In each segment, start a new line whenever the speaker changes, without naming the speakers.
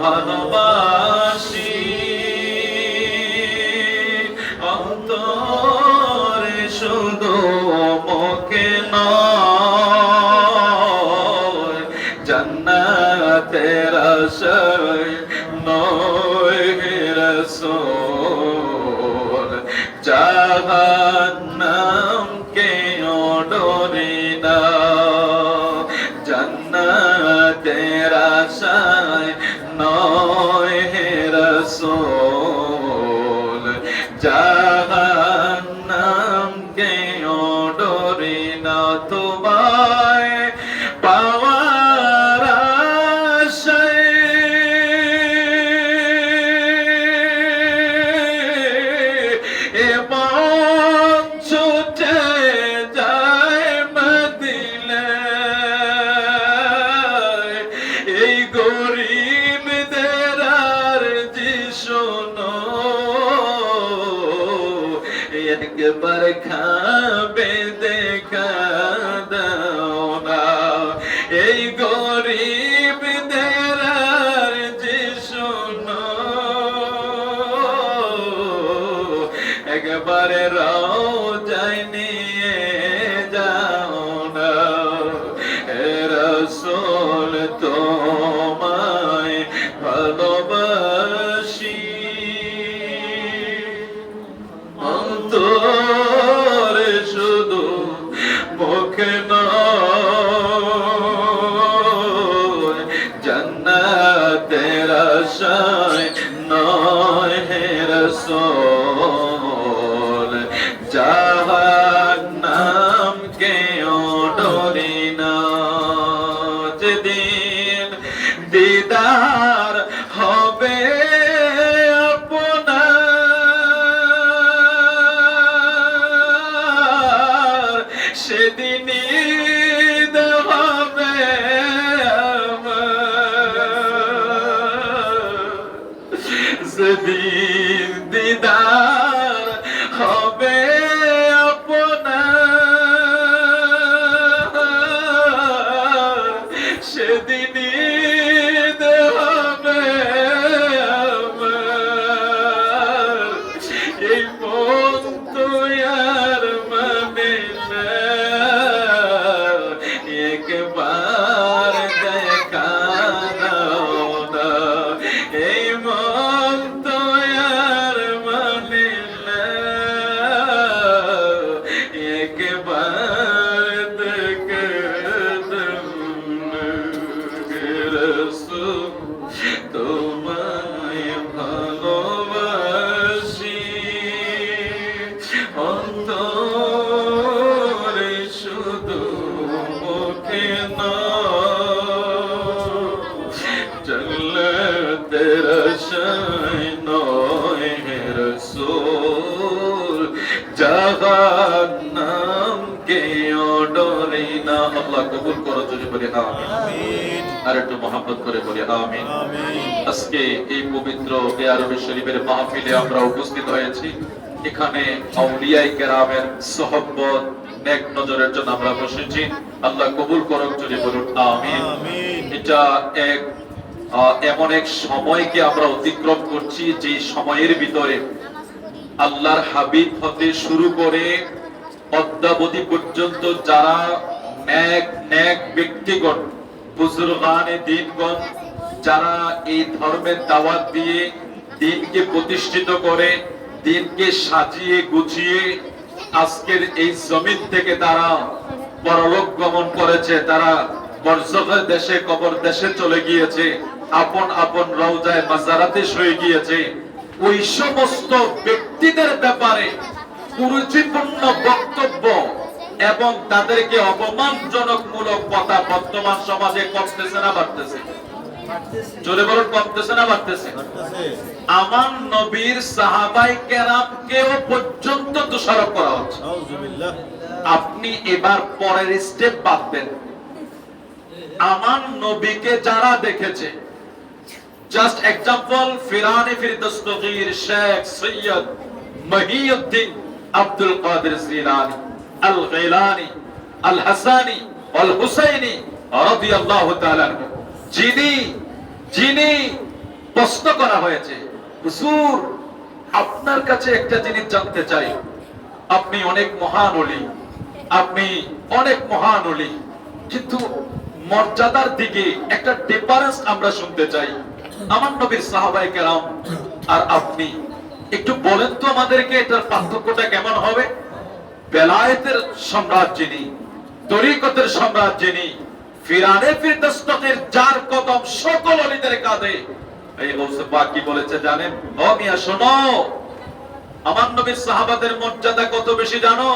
ভালোবাসি অন্তরে শুধু মুখে নয় জান্নাতের আশায় নয় রাসূল জাহান্নামকে ডরি না জান্নাতের আশায় নয় রাসূল জাহান্নামকে ডরি না তোমায় পাওয়ার আশায় এবং ছুটে যায় মদিনায় এই গরিবদের আরজি শোনো একবার খাবে দেখা দাও না এই গরিবদের আরজি শোনো একবারে রওজায় নিয়ে যাও না হে রাসূল তোমায় ভালোবাসি অন্তরে শুধু মুখে নয় জান্নাতের আশায় নয় হে রাসূল জাহান্নামকে ডরি না যেদিন দিদার হবে আপনার সেদিন ঈদ হবে সেদিন দিদার হবে আপনার সেদিন ঈদ হবে আমার এই মন তো আর মানে না একবার দেখা দাও না এই মন তো আর মানে না একবার দেখা দাও না রাসূল তোমায় ভালোবাসি অন্তরে শুধু মুখে নয় জান্নাতের আশায় নয় হে রাসূল জাহান্নামকে ডরি না আল্লাহ কবুল করো যদি বলি আমিন আর একটু মহব্বত করে বলি আমিন আজকে এই পবিত্র আরবি শরীফের মাহফিলে আমরা উপস্থিত হয়েছি এখানে আউলিয়ায়ে কেরামের সোহবত নেক নজরের জন্য আমরা বসেছি আল্লাহ কবুল করুক যদি বলুন আমিন এটা এমন এক সময়কে আমরা অতিক্রম করছি যে সময়ের ভিতরে আল্লাহর হাবিব হতে শুরু করে অদ্যাবধি পর্যন্ত যারা নেক ব্যক্তিগণ বুজুর্গানে দ্বীনগণ যারা এই ধর্মের দাওয়াত দিয়ে দ্বীনকে প্রতিষ্ঠিত করে দ্বীনকে সাজিয়ে গুছিয়ে আজকের এই জমিন থেকে তারা পরলোক গমন করেছে তারা বরজখের দেশে কবর দেশে চলে গিয়েছে আপন আপন রওজায়ে মাজারাতে শুয়ে গিয়েছে ওই সমস্ত ব্যক্তিদের ব্যাপারে কুরুচিপূর্ণ বক্তব্য এবং তাদেরকে অপমানজনক মূলক কথা বর্তমান সমাজে কমতেছে না বাড়তেছে জোরে বলুন কমতেছে না বাড়তেছে আমার নবীর সাহাবায়ে কেরামকেও পর্যন্ত দোষারোপ করা হচ্ছে আপনি এবার পরের স্টেপ বাদ দেন আমার নবীকে যারা দেখেছে জাস্ট এক্সাম্পল ফিরানি ফিরদৌসতগীর শেখ সৈয়দ মহিউদ্দিন আব্দুল কাদের জিলানী আল গিলানী আল হাসানী আল হুসাইনী রাদিয়াল্লাহু তাআলা যিনি প্রশ্ন করা হয়েছে, হুজুর আপনার কাছে একটা জিনিস জানতে চাই, আপনি অনেক মহান ওলি, আপনি অনেক মহান ওলি, কিন্তু মর্যাদার দিকে একটা ডিফারেন্স আমরা শুনতে চাই। আমার নবীর সাহাবায়ে কেরাম আর আপনি একটু বলেন তো আমাদেরকে এটার পার্থক্যটা কেমন হবে? বেলায়েতের সম্রাট যিনি, তরিকতের সম্রাট যিনি, ফিরানে ফিরদৌসের যার কদম সকল ওলিদের কাঁধে, এই গৌসে পাক কি বলেছে জানেন? ও মিয়া শোনো, আমার নবীর সাহাবাদের মর্যাদা কত বেশি জানো?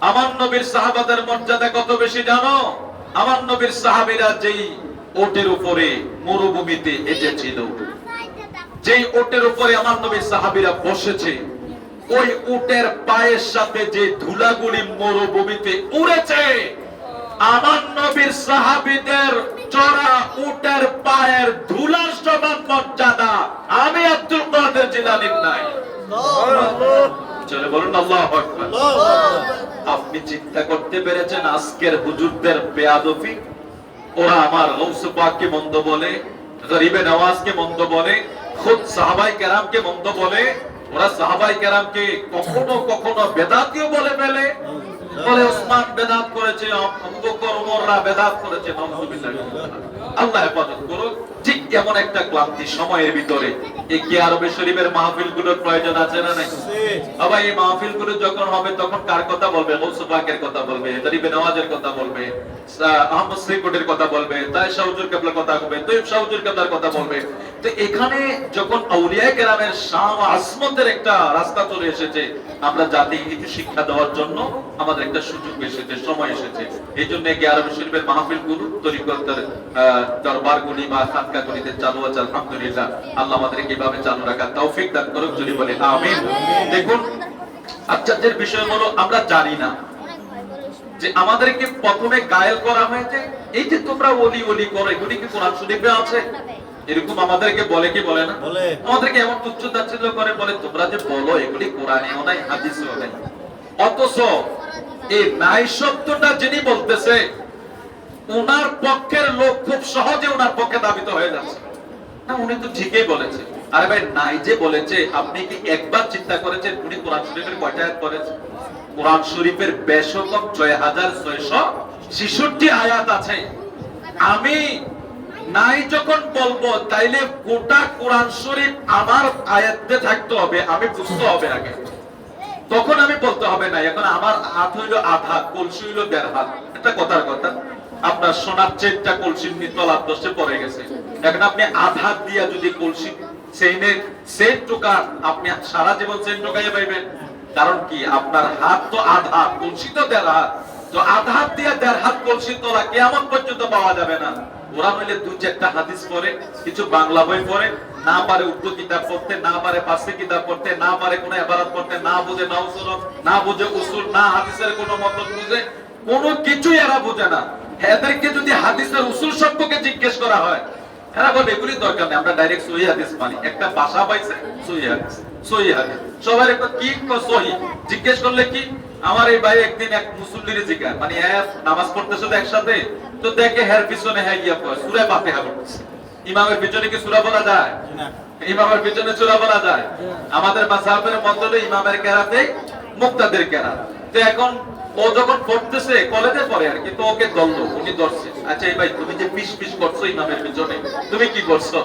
আমার নবীর সাহাবাদের মর্যাদা কত বেশি জানো? আমার নবীর সাহাবীরা যেই ওটের উপরে মরুভূমিতে এসেছিল, যেই ওটের উপরে আমার নবীর সাহাবীরা বসেছে, ওই উটের পায়ের সাথে যে ধুলাগুলি মরুভূমিতে উড়েছে, আমার নবীর সাহাবীদের চড়া উটের পায়ের ধুলার সমান মর্যাদা আমি আব্দুল কাদের জিলানীর নাই। চলে বলুন আল্লাহু আকবার। আপনি চিন্তা করতে পেরেছেন আজকের হুজুরদের বেয়াদবি? ওরা আমার গৌসে পাককে মন্দ বলে, গরিবে নওয়াজকে মন্দ বলে, খুদ সাহাবায়ে কেরামকে মন্দ বলে, ওরা সাহাবায়ে কেরামকে কখনো কখনো বেদাতীও বলে ফেলে, বলে ওসমান বেদাত করেছে, আবু বকর ওমররা বেদাত করেছে। আল্লাহ হেফাজত করুক। ঠিক এমন একটা ক্লান্তি সময়ের ভিতরে এই কি আরবে শরীফের মাহফিলগুলোর প্রয়োজন আছে না নাই? আবার এই মাহফিলগুলো যখন হবে তখন কার কথা বলবে? গৌসে পাকের কথা বলবে, গরিবে নওয়াজের কথা বলবে, আহমদ শ্রীকোটের কথা বলবে, তাই শাহুজুর কেবলার কথা বলবে, তৈব শাহুজুর কেবলার কথা বলবে। তো এখানে যখন আউলিয়া কেরামের শান ও আজমতের একটা রাস্তা চলে এসেছে, আমরা জাতিকে কিছু শিক্ষা দেওয়ার জন্য আমাদের একটা সুযোগ এসেছে, সময় এসেছে। এই জন্য কি আরবে শরীফের মাহফিলগুলো, তরিকতের দরবারগুলি বা খানকাগুলিতে চালু আছে। আলহামদুলিল্লাহ, আল্লাহ আমাদেরকে এইভাবে চালু রাখার তৌফিক দান করুক, যদি বলে আমিন। দেখুন, আশ্চর্যের বিষয় হলো আমরা জানি না যে আমাদেরকে প্রথমে গায়েল করা হয়েছে, এই যে তোমরা ওলি ওলি করো, এগুলি কি কোরআন শরীফে আছে? এরকম আমাদেরকে বলে কি বলে না? আমাদেরকে এমন তুচ্ছ তাচ্ছিল্য করে, বলে তোমরা যে বলো এগুলি কোরআনেও নাই, হাদিসেও নাই। অথচ এই নাই শব্দটা যিনি বলতেছে, ওনার পক্ষের লোক খুব সহজে ওনার পক্ষে দাবিত হয়ে যাচ্ছে। না, উনি তো ঠিকই বলেছে। আরে ভাই, নাই যে বলেছে, আপনি কি একবার চিন্তা করেছেন উনি কোরআন শরীফের কয়টা আয়াত করেছে? কোরআন শরীফের বেশ কম ৬৬৬৬ আয়াত আছে। আমি নাই যখন বলবো, তাইলে গোটা কোরআন শরীফ আমার আয়াতে থাকতে হবে, আমি বুঝতে হবে আগে, তখন আমি বলতে হবে না। এখন আমার হাত হইল আধা, কলসি হইল ১.৫ হাত, এটা কথার কথা। আপনার সোনার চেনটা কলসির তলার দশে পড়ে গেছে, এখন আপনি আধা দিয়া যদি কলসি চেইনের চেন টোকা, আপনি সারা জীবন চেন টোকাইয়া পাইবেন? কারণ কি, আপনার হাত তো আধা, কলসি তো ১.৫ হাত, তো আধা হাত দিয়ে ১.৫ হাত কলসির তলা কিয়ামত পর্যন্ত পাওয়া যাবে না। ওরা হইলে ২-৪টা হাদিস পড়ে, কিছু বাংলা বই পড়ে, না পারে উর্দু কিতাব পড়তে, না পারে ফার্সি কিতাব পড়তে, না পারে কোন ইবারত পড়তে, না বুঝে নাউসুল, না বুঝে উসুল, না হাদিসের কোনো মতলব বুঝে, কোনো কিছুই এরা বুঝে না। এদেরকে যদি হাদিসের উসুল সম্পর্কে জিজ্ঞেস করা হয়, এরা বলবে এগুলি দরকার নেই, আমরা ডাইরেক্ট সহিহ হাদিস মানি। একটা ভাষা পাইছে সহিহ হাদিস, সহিহ হাদিস, সবার একটা কি সহিহ জিজ্ঞেস করলে কি? আমার এই ভাই একদিন এক মুসল্লির জিজ্ঞাসা, মানে নামাজ পড়তেছে তো একসাথে, তো দেখে হের পিছনে হ্যাঁ গিয়া পড়ে সূরা ফাতিহা পড়তেছে। ইমামের পিছনে কি সূরা বলা যায়? ইমামের পিছনে সূরা বলা যায়? আমাদের মাযহাবের মত হলো ইমামের কেরাতে মুক্তাদের কেরাত। তো এখন ও যখন পড়তেছে, কলেজে পড়ে আর কি, তো ওকে ধরলো, উনি ধরছে, আচ্ছা এই ভাই তুমি যে পিস পিস করছো ইমামের পিছনে, তুমি কি করছো?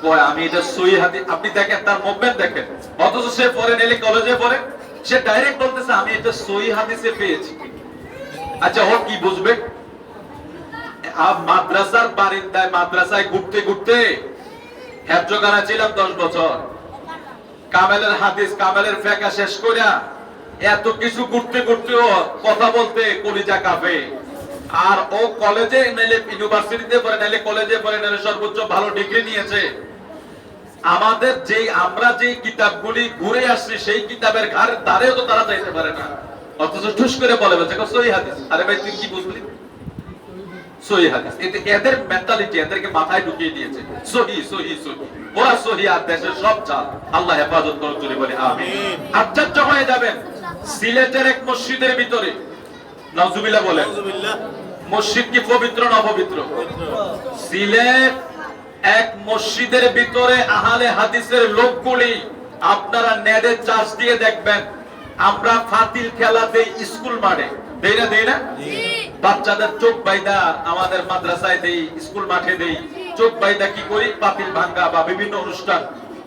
কয় আমি এটা সহিহ হাদিস। আপনি দেখেন তার মুভমেন্ট দেখেন, অথচ সে পড়ে নিলে কলেজে পড়ে, সে ডাইরেক্ট বলতেছে আমি এটা সহিহ হাদিসে পেয়েছি। আচ্ছা ও কি বুঝবে? মাদ্রাসার বারিন্দায়, মাদ্রাসায় ঘুরতে ঘুরতে হেফজখানা ছিলাম 10 বছর, কামেলের হাদিস, কামেলের ফিকহ শেষ কইরা এত কিছু ঘুরতে ঘুরতেও কথা বলতে কলিজা কাঁপে। আর ও কলেজে নাইলে ইউনিভার্সিটিতে পড়ে, নাইলে কলেজে পড়ে, নাইলে সর্বোচ্চ ভালো ডিগ্রি নিয়েছে। আমাদের যে আমরা যে কিতাবগুলি ঘুরে আসছি, সেই কিতাবের ধারেও তো তারা যাইতে পারে না, অথচ ঠুস করে বলে সহিহ হাদিস। আরে ভাই তুই কি বুঝলি সহিহ হাদিস? এদের মেন্টালিটি এদেরকে মাথায় ঢুকিয়ে দিয়েছে, সহিহ সহিহ সহিহ, ওরা সহিহ আর দেশের সব চাল। আল্লাহ হেফাজত করুন, যদি বলি আমিন। আশ্চর্য হয়ে যাবেন, সিলেটের এক মসজিদের ভিতরে, নাউজুবিল্লাহ বলেন, মসজিদ কি পবিত্র না অপবিত্র? সিলেট এক মসজিদের ভিতরে আহলে হাদিসের লোকগুলি, আপনারা নেটে চার্জ দিয়ে দেখবেন, আমরা ফাতিল খেলা দেই স্কুল মাঠে, দেই না বাচ্চাদের চোখ বাইদা আমাদের মাদ্রাসায় দেই, স্কুল মাঠে দেই, চোখ বাইদা কি করি, পাতিল ভাঙ্গা বা বিভিন্ন অনুষ্ঠান,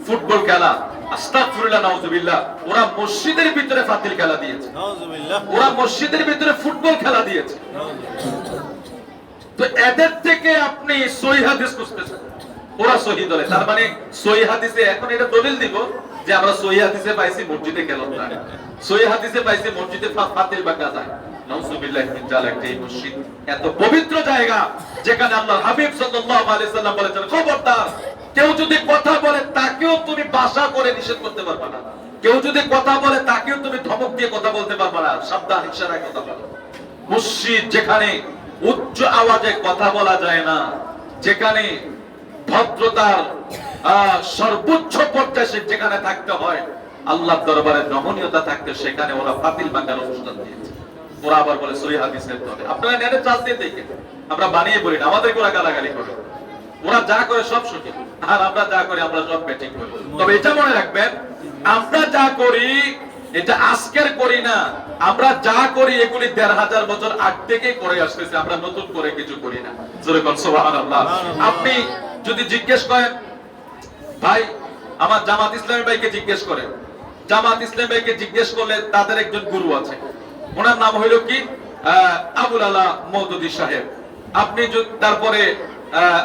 ফুটবল খেলা, আস্তাগফিরুল্লাহ নাউজুবিল্লাহ, ওরা মসজিদের ভিতরে ফাতিল খেলা দিয়েছে, ওরা মসজিদের ভিতরে ফুটবল খেলা দিয়েছে। তো এদের থেকে আপনি সহিহ হাদিস খুঁজতেছেন, ওরা সহিহ দলে, তার মানে সহিহ হাদিসে এখন এটা দলিল দিব যে আমরা সহিহ হাদিসে পাইছি মসজিদে খেলা যায়, সহিহ হাদিসে পাইছি মসজিদে ফাতিল ভাঙ্গা যায়। নাউজুবিল্লাহ মিন যালিক, এই মসজিদ এত পবিত্র জায়গা যেখানে আল্লাহর হাবিব সাল্লাল্লাহু আলাইহি সাল্লাম বলেছেন, খবরদার কেউ যদি কথা বলে তাকেও তুমি ভাষা করে নিষেধ করতে পারবে না, কেউ যদি কথা বলে তাকেও তুমি ধমক দিয়ে কথা বলতে পারবে না, সাবধান, ইশারায় কথা বলো। মসজিদ যেখানে উচ্চ আওয়াজে কথা বলা যায় না, যেখানে ভদ্রতার সর্বোচ্চ পর্যায়ে যেখানে থাকতে হয়, আল্লাহর দরবারে নমনীয়তা থাকতে, সেখানে ওরা ফাতিল ভাঙার অনুষ্ঠান দিয়েছে। ওরা আবার বলে সহিহ হাদিসের দলে। আপনারা নেটে চার্জ দিয়ে দেখেন, আমরা বানিয়ে বলি না, আমাদেরকে ওরা গালাগালি করে, ওরা যা করে সব সঠিক, আর আমরা যা করি আমরা সব ব্যাটিং করি। তবে এটা মনে রাখবেন, আমরা যা করি এটা আজকের করি না, আমরা যা করি এগুলি ১৫০০ বছর আগ থেকে করে আসতেছে, আমরা নতুন করে কিছু করি না। জোরে বল সুবহানাল্লাহ। আপনি যদি জিজ্ঞেস করেন, ভাই আমার জামাত ইসলামী ভাইকে জিজ্ঞেস করেন, জামাত ইসলামী ভাইকে জিজ্ঞেস করলে তাদের একজন গুরু আছে, ওনার নাম হইল কি আবুল আলা মওদুদী সাহেব। আপনি তারপরে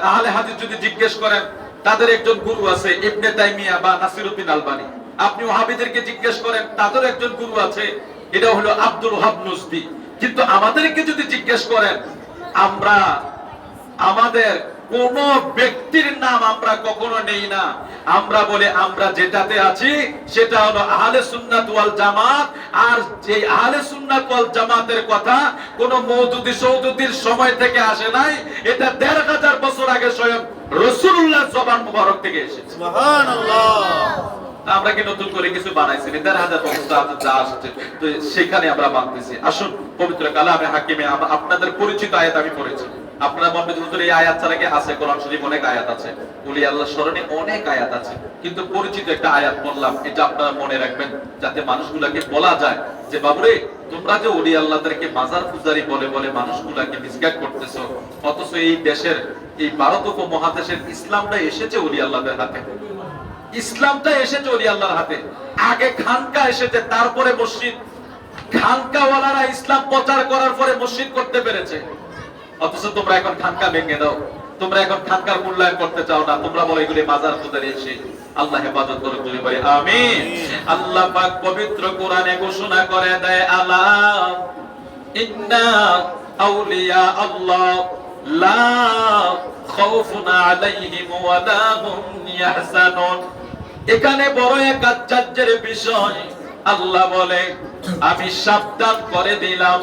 আহলে হাদিস যদি জিজ্ঞেস করেন, তাদের একজন গুরু আছে ইবনে তাইমিয়া বা নাসিরউদ্দিন আলবানী। আপনি ওয়াহাবিদেরকে জিজ্ঞেস করেন, তাদের একজন গুরু আছে, এটা হলো আব্দুল ওয়াহাব নজদি। কিন্তু আমাদেরকে যদি জিজ্ঞেস করেন, আমরা আমাদের কোন ব্যক্তির নাম আমরা কখনো নেই না, আমরা বলে আমরা যেটাতে আছি সেটা হলো আহলে সুন্নাত ওয়াল জামাত। আর যে আহলে সুন্নাত ওয়াল জামাতের কথা কোন মওদুদী সৌদুদীর সময় থেকে আসে নাই, এটা ১৫০০ বছর আগে স্বয়ং রাসূলুল্লাহ জবান মুবারক থেকে এসেছে। সুবহানাল্লাহ। আমরা কি নতুন করে কিছু বানাইছি? ১৫০০ বছর যা আসছে তো সেখানে আমরা মানতেছি। আসুন পবিত্র কালামে হাকিমে আপনাদের পরিচিত আয়াত আমি পড়েছি, আপনারা বলবেন হুজুর এই আয়াত ছাড়া কি আছে? কোরআন শরীফ অনেক আয়াত আছে, ওলি আল্লাহর স্মরণে অনেক আয়াত আছে, কিন্তু পরিচিত একটা আয়াত বললাম, এটা আপনারা মনে রাখবেন যাতে মানুষগুলোকে বলা যায় যে বাবুরে তোমরা যে ওলি আল্লাহদেরকে মাজার পূজারি বলে বলে মানুষগুলোকে মিসগাইড করতেছো, অথচ এই দেশের এই ভারত উপমহাদেশের ইসলামটা এসেছে ওলি আল্লাহদের হাতে, ইসলামটা এসেছে ওলি আল্লাহর হাতে। আগে খানকা এসেছে, তারপরে মসজিদ। খানকাওয়ালারা ইসলাম প্রচার করার পরে মসজিদ করতে পেরেছে, অথচ তোমরা এখন খানকা ভেঙে দাও, তোমরা এখন খানকার মূল্যায়ন করতে চাও না, তোমরা বলো এগুলি মাজার পূজারি। এসে আল্লাহ হেফাজত করুন, বলি বলি আমিন। আল্লাহ পাক পবিত্র কোরআনে ঘোষণা করে দেয়, আলা ইন্না আউলিয়া আল্লাহ লা খাউফুন আলাইহিম ওয়া লা হুম ইয়াহজানুন। এখানে বড় এক আশ্চর্যের বিষয়, আল্লাহ বলে আমি সাবধান করে দিলাম,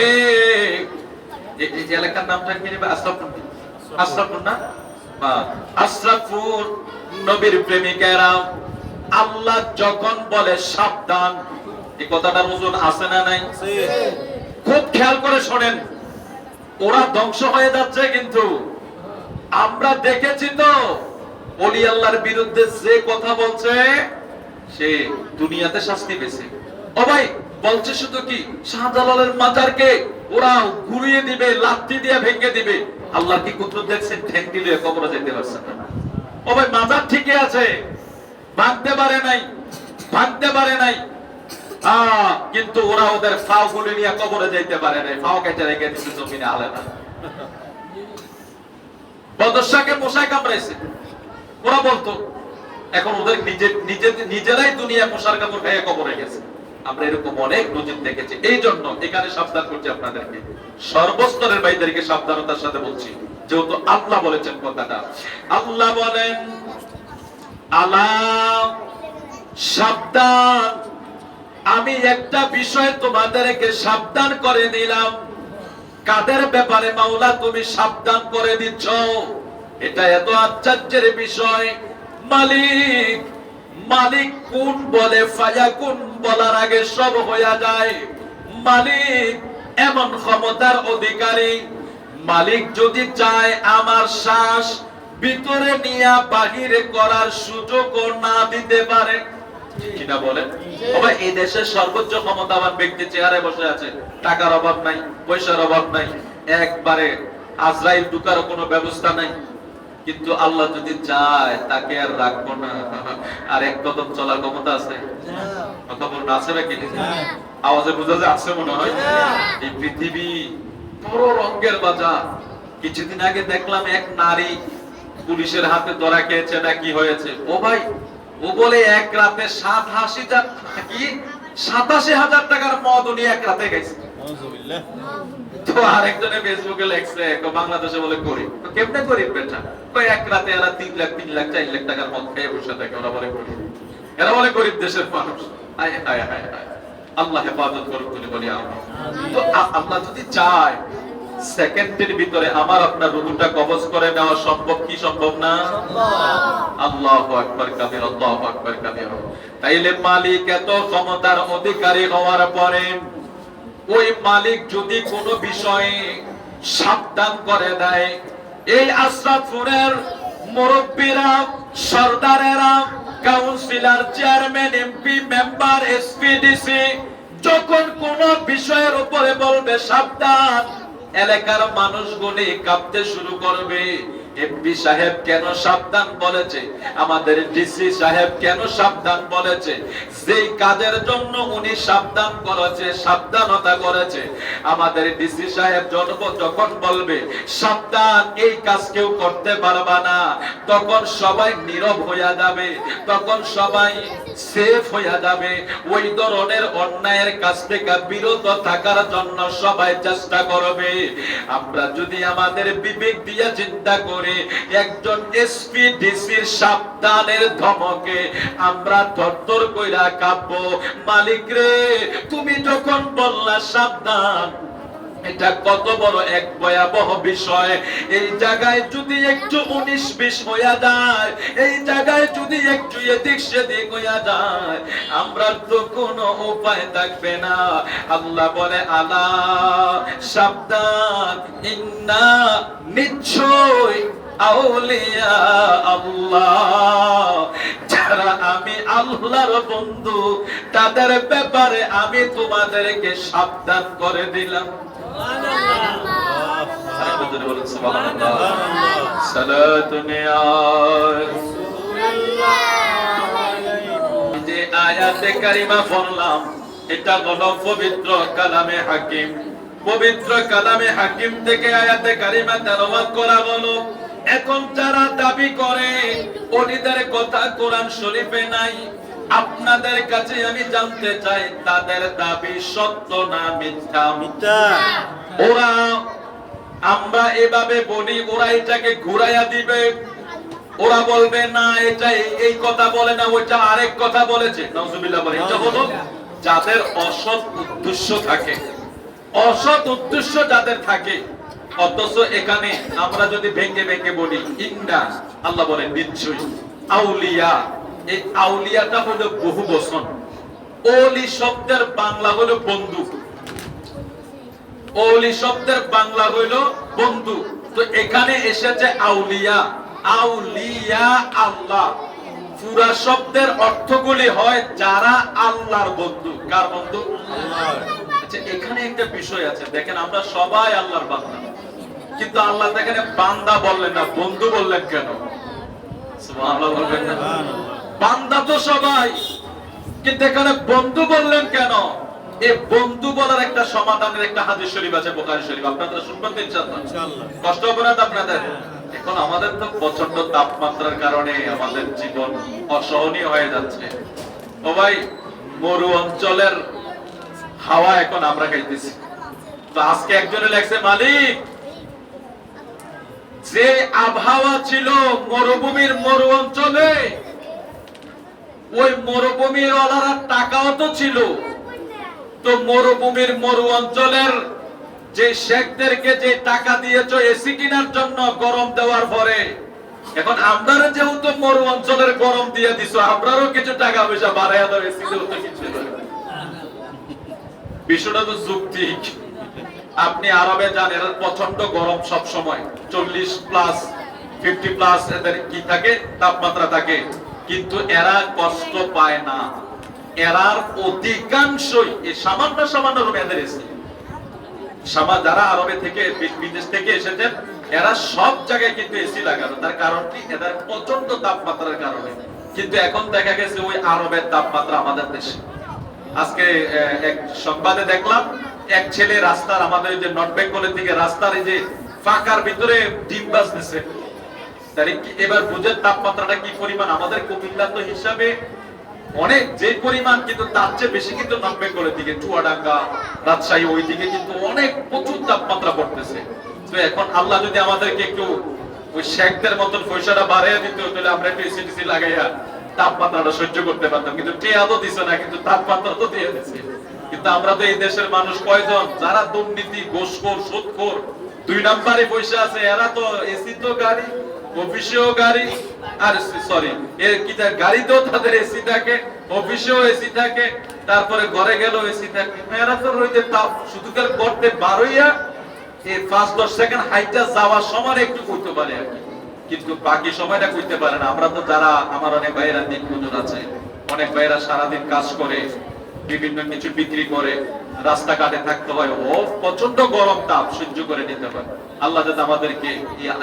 এই এলাকার নামটা কি নেবে? আশরাফপুর, আশরাফপুর না? আশরাফপুর নবীর প্রেমিকেরা, আল্লাহ যখন বলে সাবধান, এই কথাটার ওজন আছে না নাই? খুব খেয়াল করে শোনেন, ওরা ধ্বংস হয়ে যাচ্ছে, কিন্তু আমরা দেখেছি তো ওলি আল্লাহর বিরুদ্ধে যে কথা বলছে সে দুনিয়াতে শাস্তি পেয়েছে। ও ভাই বলছে শুধু কি শাহজালালের মাজারকে ওরা ঘুরিয়ে দিবে, লাঠি দিয়ে ভেঙে দিবে। আল্লাহ কি কুদরত দেখছেন? ঠ্যাং দিলে কবরে যেতে পারছে না। ও ভাই মাজার ঠিকই আছে, ভাঙতে পারে নাই, ভাঙতে পারে নাই, কিন্তু ওরা ওদের ফাও গুলি নিয়ে কবরে যেতে পারে নাই, ফাও কেটে রেখে দিচ্ছে জমিনে আলে না। বদরশাকে মশায় কামড়াইছে, ওরা বলতো, এখন ওদের নিজেরাই দুনিয়া মশার কামড় খেয়ে কবরে গেছে। আমরা এরকম অনেক নজির দেখেছি। এই জন্য এখানে সাবধান করছি আপনাদেরকে, সর্বস্তরের ভাইদেরকে সাবধানতার সাথে বলছি, যেহেতু আল্লাহ বলেছেন কথাটা। আল্লাহ বলেন আলা সাবধান, আমি একটা বিষয় তোমাদেরকে সাবধান করে দিলাম। কাদের ব্যাপারে মাওলা তুমি সাবধান করে দিচ্ছ? এটা এত আশ্চর্যের বিষয়। মালিক, মালিক কোন বলে ফায়াকুন বলার আগে সব হয়ে যায়। মালিক এমন ক্ষমতার অধিকারী, মালিক যদি চায় আমার শ্বাস ভিতরে নিয়ে বাহিরে করার সুযোগও না দিতে পারে, কিনা বলেন? বাবা, এই দেশের সর্বোচ্চ ক্ষমতাবান ব্যক্তি চেয়ারে বসে আছে, টাকার অভাব নাই, পয়সার অভাব নাই, একবারে আজরাইল ঢুকার কোনো ব্যবস্থা নাই, কিন্তু আল্লাহ যদি চায় তাকে আর রাখবো না। আর এক কদম চলার ক্ষমতা আছে? কথা বলুন, আছে নাকি? আওয়াজে বোঝা যায় আছে মনে হয়। এই পৃথিবী বড় রঙের বাজার। কিছুদিন আগে দেখলাম এক নারী পুলিশের হাতে ধরা খেয়েছে, না কি হয়েছে? ও ভাই, ও বলে এক রাতে 87,000 টাকার মদ উনি এক রাতে গেছে। তো আরেকজনে ফেসবুকে লেখছে, বাংলাদেশে বলে গরিব। কেমনে গরিব বেটা? এক রাতে এরা 3 লাখ 3 লাখ 4 লাখ টাকার মদ খেয়ে বসে থাকে, ওরা বলে গরিব। এরা বলে গরিব দেশের মানুষ। হায় হায় হায় হায়, আল্লাহ হেফাজত করুক, বলি আমিন। তো আল্লাহ যদি চায় সেকেন্ডের ভিতরে আমার আপনার রূহটা কবজ করে নেওয়া সম্ভব কি সম্ভব না? আল্লাহু আকবার কাবীর, আল্লাহু আকবার কাবীর। তাইলে মালিক এত ক্ষমতার অধিকারী হওয়ার পরে ওই মালিক যদি কোনো বিষয়ে সাবধান করে দেয়, এই আশরাফপুরের মুরব্বীরা, সরদারেরা, councillor, chairman, MP, member, SPDC যখন কোন বিষয়ের উপরে বলবে সাবধান, এলাকার মানুষগুলি কাঁপতে শুরু করবে। এমপি সাহেব কেন সাবধান বলেছে, আমাদের ডিসি সাহেব কেন সাবধান বলেছে, যেই কাজের জন্য উনি সাবধান করেছে, সাবধানতা করেছে, আমাদের ডিসি সাহেব যখন বলবে সাবধান, এই কাজ কেউ করতে পারবা না, তখন সবাই নীরব হইয়া যাবে, তখন সবাই সেফ হইয়া যাবে। ওই ধরনের অন্যায়ের কাছ থেকে বিরত থাকার জন্য সবাই চেষ্টা করবে। আমরা যদি আমাদের বিবেক দিয়ে চিন্তা করি, একজন এসপি ডিসির সাবধানের ধমকে আমরা থরথর কইরা কাঁপবো। মালিক রে, তুমি যখন বললা সাবধান, এটা কত বড় এক ভয়াবহ বিষয়। এই জায়গায় যদি একটু 19-20 হইয়া যায়, এই জায়গায় যদি একটু এদিক সেদিক হইয়া যায়, আমরা তো কোনো উপায় থাকবে না। আল্লাহ বলে আলা সাবধান, ইন্না নিশ্চয় আউলিয়া আল্লাহ, যারা আমি আল্লাহর বন্ধু, তাদের ব্যাপারে আমি তোমাদেরকে সাবধান করে দিলাম। যে আয়াতে কারিমা পড়লাম, এটা হলো পবিত্র কালামে হাকিম। পবিত্র কালামে হাকিম থেকে আয়াতে কারিমা তেলাওয়াত করা হলো। এখন যারা দাবি করে ওলিদের কথা কোরআন শরীফে নাই, আপনাদের কাছে আমি জানতে চাই তাদের দাবি সত্য না মিথ্যা? মিথ্যা। ওরা, আমরা এভাবে বলি, ওরা এটাকে ঘুরাইয়া দিবে। ওরা বলবে না, এটা এই কথা বলে না, ওইটা আরেক কথা বলেছে। নাউজুবিল্লাহ বলে। এটা হলো যাদের অসৎ উদ্দেশ্য থাকে, অসৎ উদ্দেশ্য যাদের থাকে। অথচ এখানে আমরা যদি ভেঙে ভেঙে বলি ইন্না, আল্লাহ বলেন নিশ্চয়ই আউলিয়া। এই আউলিয়াটা হলো বহু বচন। ওলি শব্দের বাংলা হলো বন্ধু। ওলি শব্দের বাংলা হলো বন্ধু। তো এখানে এসেছে আউলিয়া। আউলিয়া আল্লাহ। পুরা শব্দের অর্থগুলি হয় যারা আল্লাহর বন্ধু। কার বন্ধু? আল্লাহর। আচ্ছা, এখানে একটা বিষয় আছে, দেখেন আমরা সবাই আল্লাহর বান্দা, কিন্তু আল্লাহ এখানে বান্দা বললেন না, বন্ধু বললেন কেন? সুবহানাল্লাহ বলবেন না? বান্দা তো সবাই, কিন্তু এখানে বন্ধু বললেন কেন? এই বন্ধু বলার একটা সমাধানের একটা হাদিস শরীফ আছে, বুখারী শরীফ। আপনারা শুনবেন তো ইনশাআল্লাহ? কষ্ট হবে না আপনাদের? এখন আমাদের তো প্রচন্ড তাপমাত্রার কারণে আমাদের জীবন অসহনীয় হয়ে যাচ্ছে। ও ভাই, মরু অঞ্চলের হাওয়া এখন আমরা খাইতেছি। তো আজকে একজনে লেখছে, মালিক, যে আবহাওয়া ছিল মরুভূমির মরু অঞ্চলে, ওই মরুভূমির ওলারা টাকাও তো ছিল। তো মরুভূমির মরু অঞ্চলের যে শেখদেরকে যে টাকা দিয়েছো এসি কেনার জন্য গরম দেওয়ার পরে, এখন আপনারা যেহেতু মরু অঞ্চলের গরম দিয়ে দিছো, আপনারও কিছু টাকা পয়সা বাড়াইয়া দাও, এসি দেও তো কিছু। বিষয়টা তো যৌক্তিক। আপনি আরবে যান, এর প্রচন্ড গরম সব সময়, 40+, 50 প্লাস এদের কি থাকে, তাপমাত্রা থাকে, কিন্তু এরা কষ্ট পায় না। এরার অধিকাংশই এই সামান্য সামান্য রুমে এদের এসি। যারা আরবে থেকে বিদেশ থেকে এসেছেন এরা সব জায়গায় কিন্তু এসি লাগানো। তার কারণ কি, এদের প্রচন্ড তাপমাত্রার কারণে। কিন্তু এখন দেখা গেছে ওই আরবের তাপমাত্রা আমাদের দেশে। আজকে এক সংবাদে দেখলাম এক ছেলে রাস্তার, আমাদের যে নর্থ বেঙ্গলের দিকে রাস্তার এই যে ফাঁকার ভিতরে ডিম বাজতেছে। তাহলে এবার বুঝেন তাপমাত্রাটা কি পরিমাণ। আমাদের কুমিল্লা তো হিসাবে অনেক যে পরিমাণ, কিন্তু তার চেয়ে বেশি কিন্তু নর্থ বেঙ্গলের দিকে, চুয়াডাঙ্গা, রাজশাহী, ওই দিকে কিন্তু অনেক প্রচুর তাপমাত্রা পড়তেছে। তো এখন আল্লাহ যদি আমাদেরকে একটু ওই শেখদের মতন পয়সাটা বাড়িয়ে দিত, তাহলে আমরা একটু এসি লাগাইয়া তাপমাত্রাটা সহ্য করতে পারতাম। কিন্তু টেয়া তো দিছে না, কিন্তু তাপমাত্রা তো দিয়ে দিচ্ছে। কিন্তু আমরা তো এই দেশের মানুষ কয়জন যারা দুর্নীতি, ঘুষখোর, সুদখোর, 2 নম্বরে পয়সা আছে, এরা তো এসি তো গাড়ি, অফিসেও গাড়ি, আর সরি এর কি গাড়িতেও তাদের এসি থাকে, অফিসেও এসি থাকে, তারপরে ঘরে গেলেও এসি থাকে। এরা তো রইতে তাপ শুধু কাল করতে বারোইয়া এই 5-10 সেকেন্ড হাইটা যাওয়ার সময় একটু করতে পারে আর কি, কিন্তু বাকি সময়টা করতে পারে না। আমরা তো যারা, আমার অনেক ভাইয়েরা দিন মজুর আছে, অনেক ভাইয়েরা সারাদিন কাজ করে, বিভিন্ন কিছু বিক্রি করে, রাস্তাঘাটে থাকতে হয়, ও প্রচন্ড গরম তাপ সহ্য করে নিতে পারে। আল্লাহ যাতে আমাদেরকে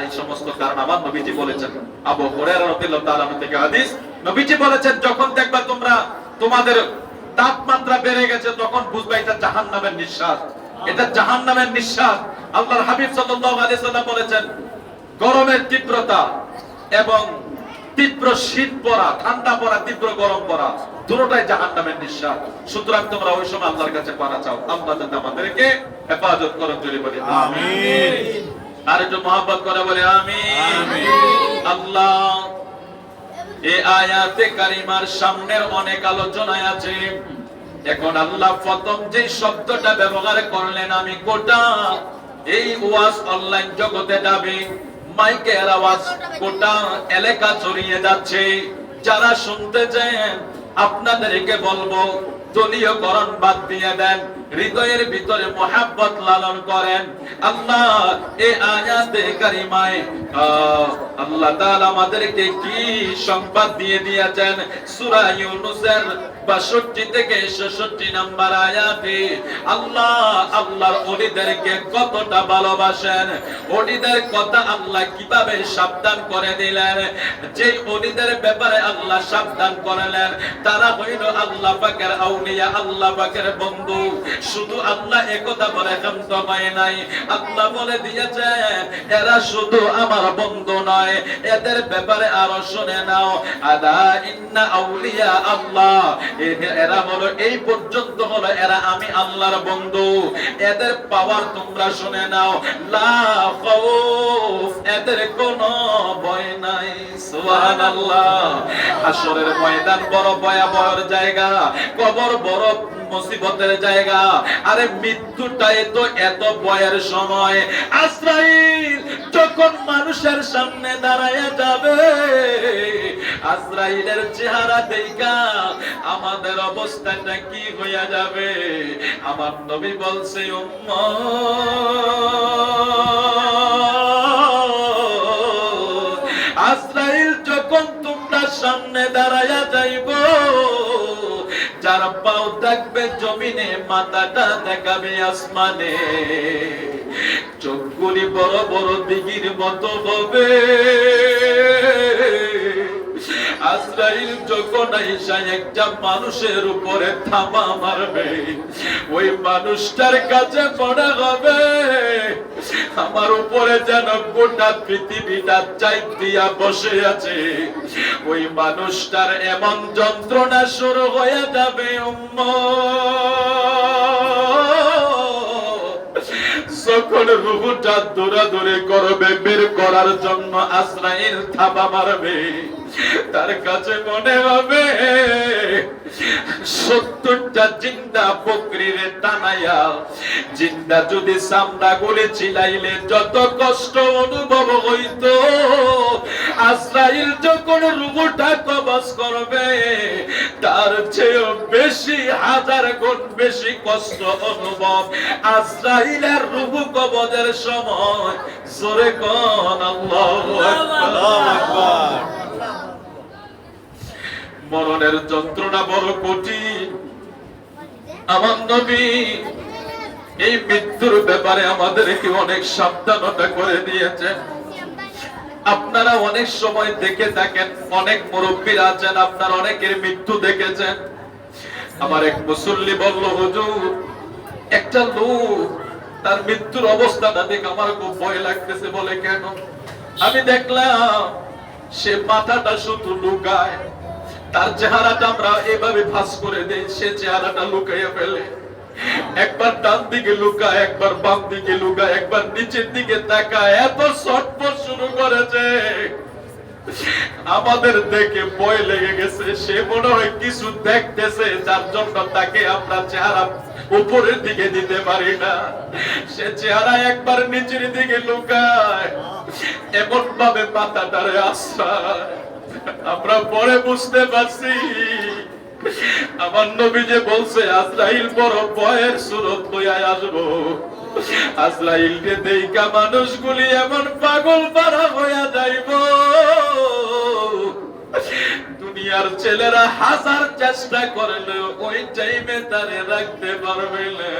এই সমস্ত কারণ, আমার নবীজি বলেছেন, আবু হুরায়রা রাদিয়াল্লাহু তাআলা থেকে হাদিস, নবীজি বলেছেন যখন দেখবা তোমরা তোমাদের তাপমাত্রা বেড়ে গেছে, তখন বুঝবা এটা জাহান্নামের নিঃশ্বাস, এটা জাহান্নামের নিঃশ্বাস। আল্লাহর হাবিব সাল্লাল্লাহু আলাইহি সাল্লাম বলেছেন গরমের তীব্রতা এবং তীব্র শীত পড়া, ঠান্ডা পড়া, তীব্র গরম পড়া, দুটোটাই জাহান্নামের নিঃশ্বাস। সুতরাং তোমরা ওই সময় আল্লাহর কাছে পানা চাও, আল্লাহ যাতে আমাদেরকে হেফাজত করেন। জোরে বলি আমিন। আর একটু মহব্বত করে বলি আমিন। আল্লাহ এই আয়াতে কারিমার সামনের অনেক আলোচনায় আছে। এখন আল্লাহ প্রথম যে শব্দটা ব্যবহার করলেন, আমি গোটা এই ওয়াজ অনলাইন জগতে যাবে, মাইকের আওয়াজ গোটা এলাকা ছড়িয়ে যাচ্ছে। যারা শুনতে চান আপনাদেরকে বলবো, দলীয়করণ বাদ দিয়ে দেন, হৃদয়ের ভিতরে মহব্বত লালন করেন। আল্লাহ এই আয়াতে কারিমায় আল্লাহ তাআলা আমাদেরকে কি সংবাদ দিয়ে দিয়েছেন, সূরা ইউনূসের 62 থেকে 66 নম্বর আয়াতে আল্লাহ আল্লাহর ওলিদেরকে কতটা ভালোবাসেন, ওলিদের কথা আল্লাহ কিভাবে সাবধান করে দিলেন। যে ওলিদের ব্যাপারে আল্লাহ সাবধান করলেন তারা হইল আল্লাহ পাকের আউলিয়া, আল্লাহ পাকের বন্ধু। শুধু আল্লাহ একথা বলে ক্ষান্ত হয় নাই, আল্লাহ বলে দিয়েছে এরা শুধু আমার বন্ধু নয়, এদের ব্যাপারে আরো শুনে নাও, আলা ইন্না আউলিয়া আল্লাহ, এরা হলো এই পর্যন্ত হলো এরা আমি আল্লাহর বন্ধু। এদের পাওয়ার তোমরা শুনে নাও, লা খাউফ, এদের কোনো ভয় নাই। সুবহানাল্লাহ। হাসরের ময়দান বড় ভয়াবহ জায়গা, কবর বড় মুসিবতের জায়গা। আরে মৃত্যুটাই তো এত ভয়ের সময়। আজরাইল যখন মানুষের সামনে দাঁড়ায়া যাবে, আজরাইলের চেহারা দেখা আমাদের অবস্থাটা কি হইয়া যাবে। আমার নবী বলছে, উম্মত আজরাইল যখন তোমরা সামনে দাঁড়ায়া যাইব, যার পাও থাকবে জমিনে, মাথাটা দেখাবে আসমানে, চোখগুলি বড় বড় দিঘির মতো হবে। আজরাইল যখন আইসা একটা মানুষের উপরে থামা মারবে, ওই মানুষটার কাছে মনে হবে আমার উপরে যেন গোটা পৃথিবীটা চাইপ দিয়া বসে আছে। ওই মানুষটার এমন যন্ত্রণা শুরু হয়ে যাবে, যখন রূহটা দৌড়াদৌড়ি করবে বের করার জন্য, আজরাইল থাবা মারবে, তার কাছে মনে হবে 70টা জিন্দা বকরিরে টানাইয়া, জিন্দা যদি চামড়া গুলি ছিলাইলে যত কষ্ট অনুভব হইতো, আজরাইল যখন রূহটা কবজ করবে তার চেয়ে বেশি হাজার গুণ বেশি কষ্ট অনুভব আজরাইলের রূহ কবজের সময়। জোরে কোন আল্লাহু আকবার। মরণের যন্ত্রণা বড় কঠিন। আমার নবী এই মৃত্যুর ব্যাপারে আমাদেরকে অনেক সাবধানতা করে দিয়েছেন। আপনারা অনেক সময় দেখে থাকেন, অনেক মুরব্বীরা আছেন, আপনারা অনেকের মৃত্যু দেখেছেন। আমার এক মুসল্লি বলল, হুজুর একটা লোক তার মৃত্যুর অবস্থাটা দেখে আমার খুব ভয় লাগতেছে। বলে কেন? আমি দেখলাম সে মাথাটা শুধু লুকায়, তার চেহারাটা আমরা এভাবে ভাঁজ করে দেই, সে চেহারাটা লুকাইয়া ফেলে। একবার ডান দিকে লুকায়, একবার বাম দিকে লুকায়, একবার নিচের দিকে তাকায়, এত ছটফট শুরু করেছে আমাদের দেখে ভয় লেগে গেছে। সে মনে হয় কিছু দেখতেছে, যার জন্য তাকে আমরা চেহারা উপরের দিকে দিতে পারি না। সে চেহারা একবার নিচের দিকে লুকায়, এমন ভাবে মাথাটারে আশ্রয়। আমরা পরে বুঝতে পারছি আমার নবী যে বলছে আজরাইল বড় ভয়ের সুরত লইয়া আসবো। আজরাইলকে দেইকা মানুষগুলি এমন পাগল পারা হইয়া যাইব, দুনিয়ার ছেলেরা হাজার চেষ্টা করলেও ওই টাইমে তারে রাখতে পারবে না।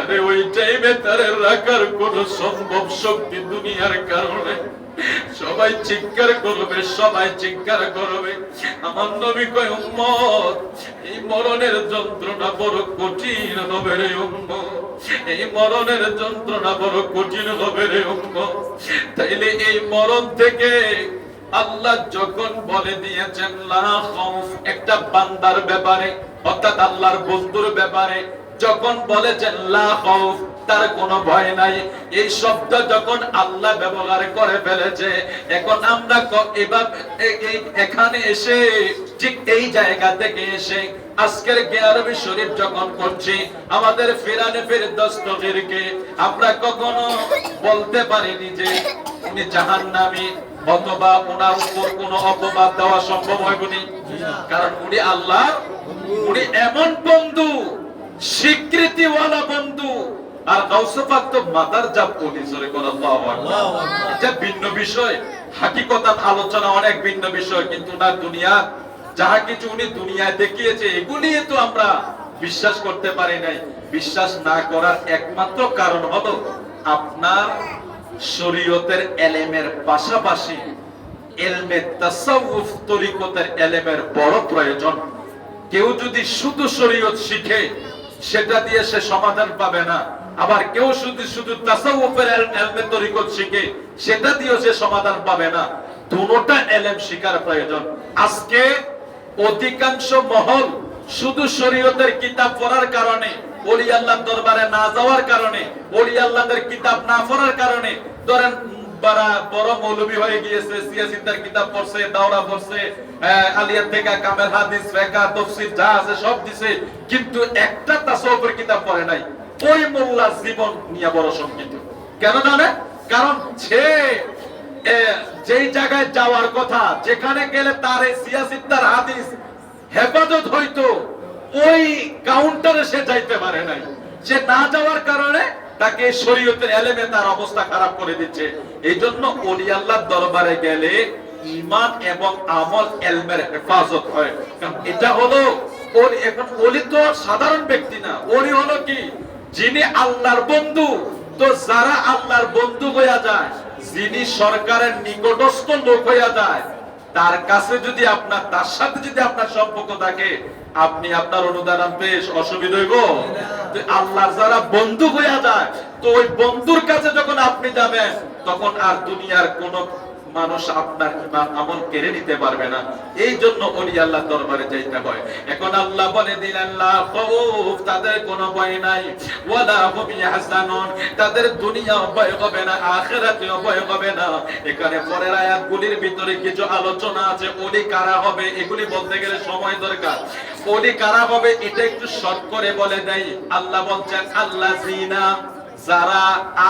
আরে ওই টাইমে তারে রাখার কোন সম্ভব শক্তি দুনিয়ার কারণে সবাই চিৎকার করবে, সবাই চিৎকার করবে। আমার নবী কয়, উম্মত এই মরণের যন্ত্রণা বড় কঠিন হবে রে উম্মত, এই মরণের যন্ত্রণা বড় কঠিন হবে রে উম্মত। তাইলে এই মরণ থেকে আল্লাহ যখন বলে দিয়েছেন লা খাউফ, একটা বান্দার ব্যাপারে অর্থাৎ আল্লাহর বন্ধুর ব্যাপারে যখন বলেছেন লা খাউফ, তার কোনো ভয় নাই, এই শব্দ যখন আল্লাহ ব্যবহার করে ফেলেছে, এখন আমরা এখানে এসে ঠিক এই জায়গা থেকে এসে আজকের গিয়ারবি শরীফ যখন করছি, আমাদের ফিরানে ফির দস্তগীরকে আমরা কখনো বলতে পারিনি যে উনি জাহান্নামী, অথবা ওনার উপর কোনো অপবাদ দেওয়া সম্ভব হয়নি। কারণ উনি আল্লাহ, উনি এমন বন্ধু, স্বীকৃতিওয়ালা বন্ধু। আর গাউসে পাক তো মাদার জাব বলি, জোরে কোন আল্লাহু আকবার। এটা ভিন্ন বিষয়, হাকিকতান আলোচনা অনেক ভিন্ন বিষয়, কিন্তু না দুনিয়া যাহা কিছু উনি দুনিয়ায় দেখিয়েছে এগুলি তো আমরা বিশ্বাস করতে পারি নাই। বিশ্বাস না করার একমাত্র কারণ হলো আপনার শরীয়তের এলেমের পাশাপাশি ইলমে তাসাউফ তরিকতের এলেমের বড় প্রয়োজন। কেউ যদি শুধু শরীয়ত শিখে সেটা দিয়ে সে সমাধান পাবে না, আবার কেউ শুধু শুধু তাসাউফের ইলমে তরিকত শিখে সেটা দিয়েও সে সমাধান পাবে না। দুটোটা ইলম শিখার প্রয়োজন। আজকে অধিকাংশ মহল শুধু শরীয়তের কিতাব পড়ার কারণে, ওলি আল্লাহর দরবারে না যাওয়ার কারণে, ওলি আল্লাহদের কিতাব না পড়ার কারণে, ধরেন বড় মৌলবী হয়ে গিয়েছে, সিয়াসিতার কিতাব পড়ছে, দাওরা পড়ছে, আলিয়াত থেকে কামেল হাদিস, ফিকহ, তাফসীর যা আছে সব দিছে, কিন্তু একটা তাসাউফের কিতাব পড়ে নাই। ওই মোল্লা জীবন নিয়ে বড় শঙ্কিত। কেন জানে? কারণ সে যেই জায়গায় যাওয়ার কথা, যেখানে গেলে তার সিয়াসিতার হাদিস হেফাজত হইতো, ওই কাউন্টারে সে যাইতে পারে নাই। সে না যাওয়ার কারণে তাকে শরীয়তের এলেমে তার অবস্থা খারাপ করে দিচ্ছে। এই জন্য ওলি আল্লাহর দরবারে গেলে ঈমান এবং আমল ইলমের হেফাজত হয়। কারণ এটা হলো ওর, এখন ওলি তো সাধারণ ব্যক্তি না, ওলি হলো কি, যিনি আল্লাহর বন্ধু। তো যারা আল্লাহর বন্ধু হইয়া যায়, যিনি সরকারের নিকটস্থ লোক হইয়া যায়, তার কাছে যদি আপনার, তার সাথে যদি আপনার সম্পর্ক থাকে, আপনি আপনার অনুদান পেশ অসুবিধা হইব। আল্লাহর যারা বন্ধু হইয়া যায়, তো ওই বন্ধুর কাছে যখন আপনি যাবেন, তখন আর দুনিয়ার কোন মানুষ আপনার ঈমান আমল কেড়ে নিতে পারবে না। এই জন্য ওলি আল্লাহর দরবারে যাইতে হয়। এখন আল্লাহ বলে দিলেন লা খাউফ, তাদের কোনো ভয় নাই, ওয়ালা হুম ইয়াহজানুন, তাদের দুনিয়াও ভয় হবে না, আখিরাতেও ভয় হবে না। এখানে পরের আয়াতগুলির ভিতরে কিছু আলোচনা আছে। ওলি কারা হবে এগুলি বলতে গেলে সময় দরকার। ওলি কারা হবে এটা একটু শর্ট করে বলে দেই। আল্লাহ বলছেন আল্লাযিনা, যারা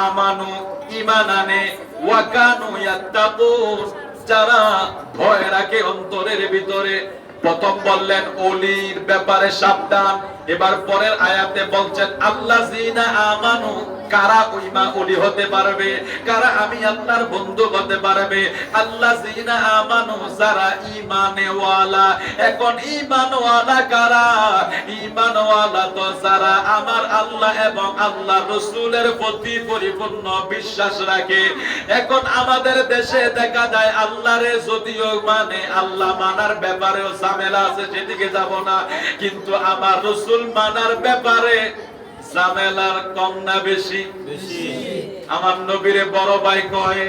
আমানু ঈমান আনে, ওয়া কানু ইয়াত্তাকুন, যারা ভয় রাখে অন্তরের ভিতরে। প্রথম বললেন ওলির ব্যাপারে সাবধান, এবার পরের আয়াতে বলছেন আল্লাযিনা আমানু, কারা ওইমা ওলি হতে পারবে, কারা আমি আল্লাহর বন্ধু হতে পারবে। আল্লাযিনা আমানু, যারা ঈমানওয়ালা। এখন ঈমানওয়ালা কারা? ঈমানওয়ালা তো যারা আমার আল্লাহ এবং আল্লাহ রাসূলের প্রতি পরিপূর্ণ বিশ্বাস রাখে। এখন আমাদের দেশে দেখা যায় আল্লাহরে যদিও মানে, আল্লাহ মানার ব্যাপারেও ঝামেলা আছে, সেদিকে যাব না, কিন্তু আমার রাসূল মানার ব্যাপারে ঝামেলার কম না বেশি? আমার নবীরে বড় ভাই কয়,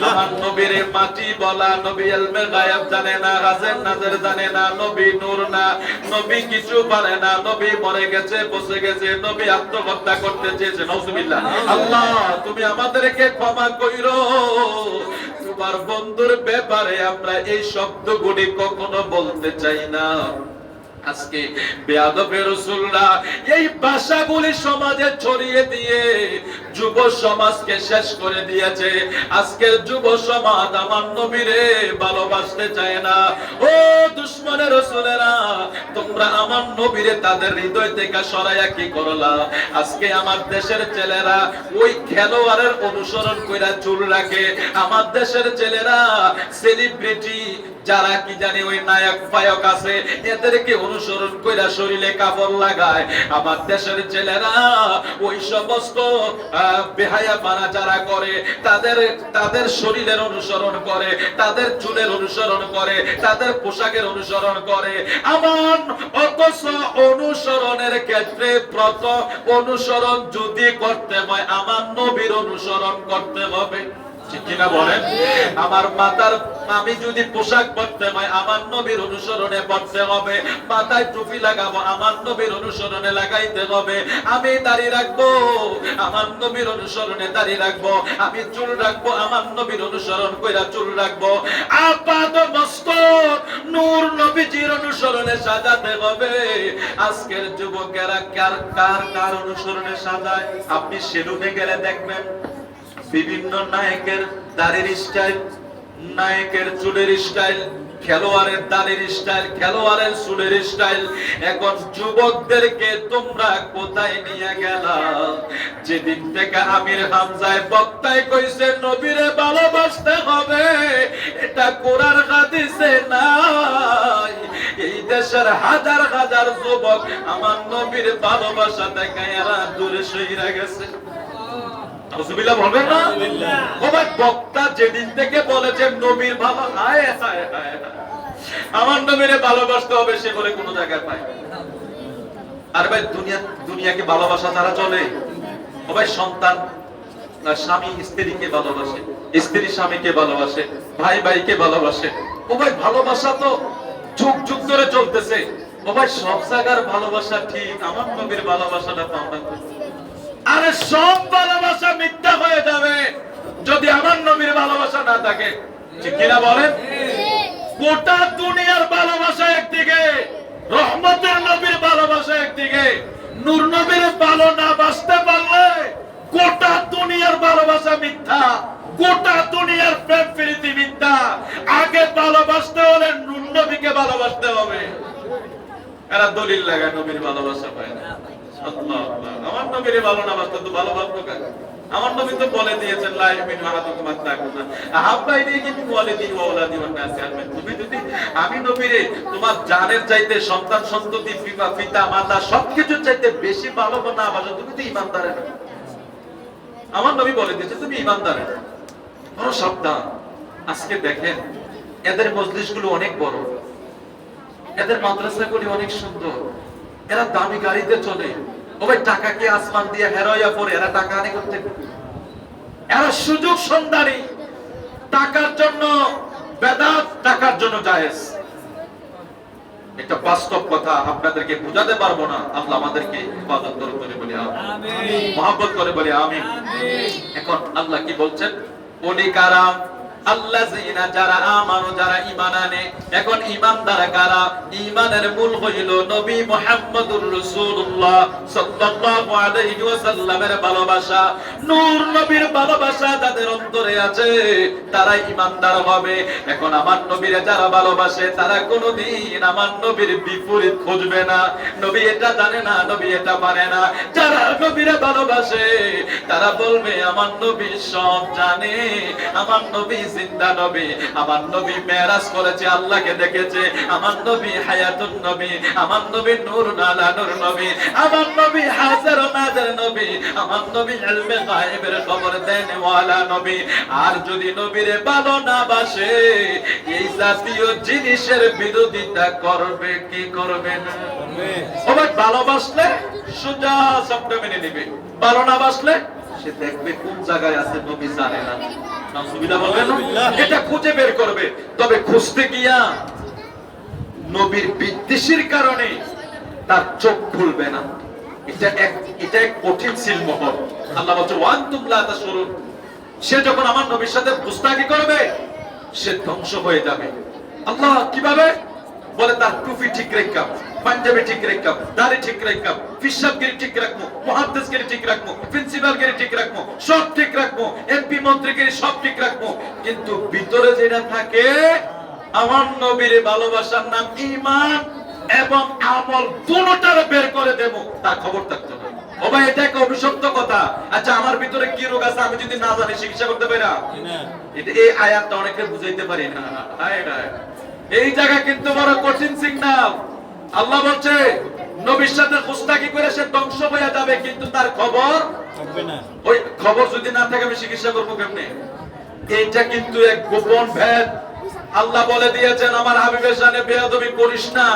আমার নবীরে মাটি বলা, নবী ইলমে গায়ব জানে না, গায়েব নাজর জানে না, নবী নূর না, নবী কিছু পারে না, নবী মরে গেছে, বসে গেছে, নবী আত্মহত্যা করতে চেয়েছে। নাউজুবিল্লাহ। আল্লাহ তুমি আমাদেরকে ক্ষমা কইরো, তোমার বন্ধুর ব্যাপারে আমরা এই শব্দগুলি কখনো বলতে চাই না। আজকে বেয়াদবে রাসূলরা এই ভাষাগুলি সমাজে ছড়িয়ে দিয়ে যুব সমাজকে শেষ করে দিয়েছে। আজকের যুব সমাজ আমার নবীরে ভালোবাসতে চায় না। ও দুশমনের রাসূলেরা, তোমরা আমার নবীরে তাদের হৃদয় থেকে সরাইয়া কি করলা? আজকে আমার দেশের ছেলেরা ওই খেলোয়াড়ের অনুসরণ কইরা চুল রাখে। আমার দেশের ছেলেরা সেলিব্রিটি যারা কি জানি ওই নায়ক ফায়ক আছে, এদেরকে অনুসরণ কইরা শরীরে কাপড় লাগায়। আমার দেশের ছেলেরা ওই সমস্ত বেহায়াপনা যারা করে, তাদের শরীরের অনুসরণ করে, তাদের চুলের অনুসরণ করে, তাদের পোশাকের অনুসরণ করে। আমার অথচ অনুসরণের ক্ষেত্রে প্রথম অনুসরণ যদি করতে হয় আমার নবীর অনুসরণ করতে হবে। ঠিক কিনা বলেন? আমার মাতার আমি যদি পোশাক পরতে হয় আমার নবীর অনুসরণে পরতে হবে। মাথায় টুপি লাগাবো আমার নবীর অনুসরণে লাগাইতে হবে। আমি দাড়ি রাখবো আমার নবীর অনুসরণে দাড়ি রাখবো। আমি চুল রাখবো আমার নবীর অনুসরণ কইরা চুল রাখবো। আপাত মস্তক নূর নবীজির অনুসরণে সাজাতে হবে। আজকের যুবকেরা কার অনুসরণে সাজায়? আপনি সেলুনে গেলে দেখবেন বিভিন্ন নায়কের দাড়ির স্টাইল, নায়কের চুলের স্টাইল, খেলোয়াড়ের দাড়ির স্টাইল, খেলোয়াড়ের চুলের স্টাইল। এখন যুবকদেরকে তোমরা কোথায় নিয়ে গেলা? যেদিন থেকে আমির হামজায় বক্তায় কইছে নবীরে ভালোবাসতে হবে, এটা কোরআন হাদিসে নাই। এই দেশের হাজার হাজার যুবক আমার নবীর ভালোবাসা থেকে এরা দূরে সইরা গেছে। নাউজুবিল্লাহ বলবেন না? ওই বক্তা যেদিন থেকে বলেছে নবীর ভালো, হায় হায় হায়, আমার নবীরে ভালোবাসতে হবে, সে বলে কোন জায়গায় পায়। আর ভাই দুনিয়াকে ভালোবাসা ছাড়া চলে? ও ভাই সন্তান স্বামী স্ত্রীকে ভালোবাসে, স্ত্রী স্বামীকে ভালোবাসে, ভাই ভাইকে ভালোবাসে। ও ভাই ভালোবাসা তো যুগ যুগ ধরে চলতেছে। ও ভাই সব জায়গার ভালোবাসা ঠিক, আমার নবীর ভালোবাসাটা পাওয়া না। আরে সব ভালোবাসা মিথ্যা হয়ে যাবে যদি আমার নবীর ভালোবাসা না থাকে। ঠিক কিনা বলেন? গোটা দুনিয়ার ভালোবাসা একদিকে, রহমতের নবীর ভালোবাসা একদিকে। নূর নবীর ভালো না বাসতে পারলে গোটা দুনিয়ার ভালোবাসা মিথ্যা, গোটা দুনিয়ার প্রেম প্রীতি মিথ্যা। আগে ভালোবাসতে হলে নূর নবীকে ভালোবাসতে হবে। এরা দলিল লাগায় নবীর ভালোবাসা পায় না। আল্লাহ আল্লাহ, আমার নবীর ভালো না বাসতে তো ভালোবাসবো কাকে? আমার নবী তো বলে দিয়েছেন লা ইউমিনু আহাদুকুম হাত্তা আকুনা আহাব্বা ইলাইহি মিন ওয়ালিদি ওয়া আওলাদি ওয়ান নাসি আজমাইন। তুমি যদি আমি নবীরে তোমার জানের চাইতে, সন্তান সন্ততি, পিতা মাতা সবকিছু চাইতে বেশি ভালোবাসো না বাসো, তুমি তো ঈমানদার না। আমার নবী বলে দিয়েছে তুমি ঈমানদার। বড় সাবধান। আজকে দেখেন এদের মজলিসগুলো অনেক বড়, এদের মাদ্রাসাগুলি অনেক সুন্দর, এরা দামি গাড়িতে চলে। ও ভাই টাকা কি আসমান দিয়ে হেরোয়া পড়ে? এরা টাকা আনে করতে, এরা সুযোগ সন্ধানী। টাকার জন্য বেদাত, টাকার জন্য জায়েজ। একটা বাস্তব কথা আপনাদেরকে বুঝাতে পারবো না। আল্লাহ আমাদেরকে ইবাদত করে বলি আমিন, মহব্বত করে বলি আমিন। এখন আল্লাহ কি বলছেন? ওলি কারাম আল্লাযিনা যারা আমানু যারা ঈমান আনে। এখন ঈমানদার কারা? ঈমানের মূল হইল নবী মুহাম্মদুর রাসূলুল্লাহ সাল্লাল্লাহু আলাইহি ওয়াসাল্লামের ভালোবাসা। নূর নবীর ভালোবাসা যাদের অন্তরে আছে তারাই ঈমানদার হবে। এখন আমার নবীরে যারা ভালোবাসে তারা কোনোদিন আমার নবীর বিপরীত খুঁজবে না। নবী এটা জানে না, নবী এটা মানে না। যারা নবীরে ভালোবাসে তারা বলবে আমার নবী সব জানে, আমার নবী জিন্দা নবী, আমার নবী মেরাজ করেছে, আল্লাহকে দেখেছে, আমার নবী হায়াতুন নবী, আমার নবী নূরুন আলা নূর নবী, আমার নবী হাজার নাজার নবী, আমার নবী ইলমে গায়েবের খবর দেন ওয়ালা নবী। আর যদি নবীরে ভালো না বাসে এই জাতীয় জিনিসের বিরোধিতা করবে কি করবে না? সবাই ভালোবাসলে সোজা সবটা মেনে নেবে, ভালো না বাসলে সে দেখবে কোন জায়গায় আছে নবী জানে না, নাউজুবিল্লাহ বলবেন না, এটা খুঁজে বের করবে। তবে খুঁজতে গিয়া নবীর বিদ্বেষের কারণে তার চোখ খুলবে না। এটা এক কঠিন সিলমোহর। আল্লাহ বলছে ওয়ান্তুম লা তাশউরুন। সে যখন আমার নবীর সাথে গুস্তাখি করবে সে ধ্বংস হয়ে যাবে। আল্লাহ কিভাবে বলে? তার টুপি ঠিক রাখতাম, পাঞ্জাবি ঠিক রাখতাম, দাড়ি ঠিক রাখতাম, ফিসাবগিরি ঠিক রাখবো, মুহাদ্দিসগিরি ঠিক রাখবো, প্রিন্সিপালগিরি ঠিক রাখবো, সব ঠিক রাখবো, এমপি মন্ত্রীগিরি সব ঠিক রাখবো। কিন্তু ভিতরে যেটা থাকে আমার নবীর ভালোবাসার নাম ঈমান এবং আমল দুটোটার বের করে দেব, তার খবর থাকতো না। ও ভাই এটা একটা অভিশপ্ত কথা। আচ্ছা আমার ভিতরে কি রোগ আছে আমি যদি না জানি চিকিৎসা করতে পারি না? এটা এই আয়াতটা অনেকে বুঝাইতে পারি না। এই জায়গা কিন্তু বড় কঠিন সিগন্যাল। আল্লাহ বলছে নবীর সাথে গুস্তাখি করে সে ধ্বংস হয়ে যাবে, কিন্তু তার খবর থাকবে না। ওই খবর যদি না থাকে আমি চিকিৎসা করবো কেমনে? এইটা কিন্তু এক গোপন ভেদ। আল্লাহ বলে দিয়েছেন আমার হাবিবের সামনে বেয়াদবি করিস না।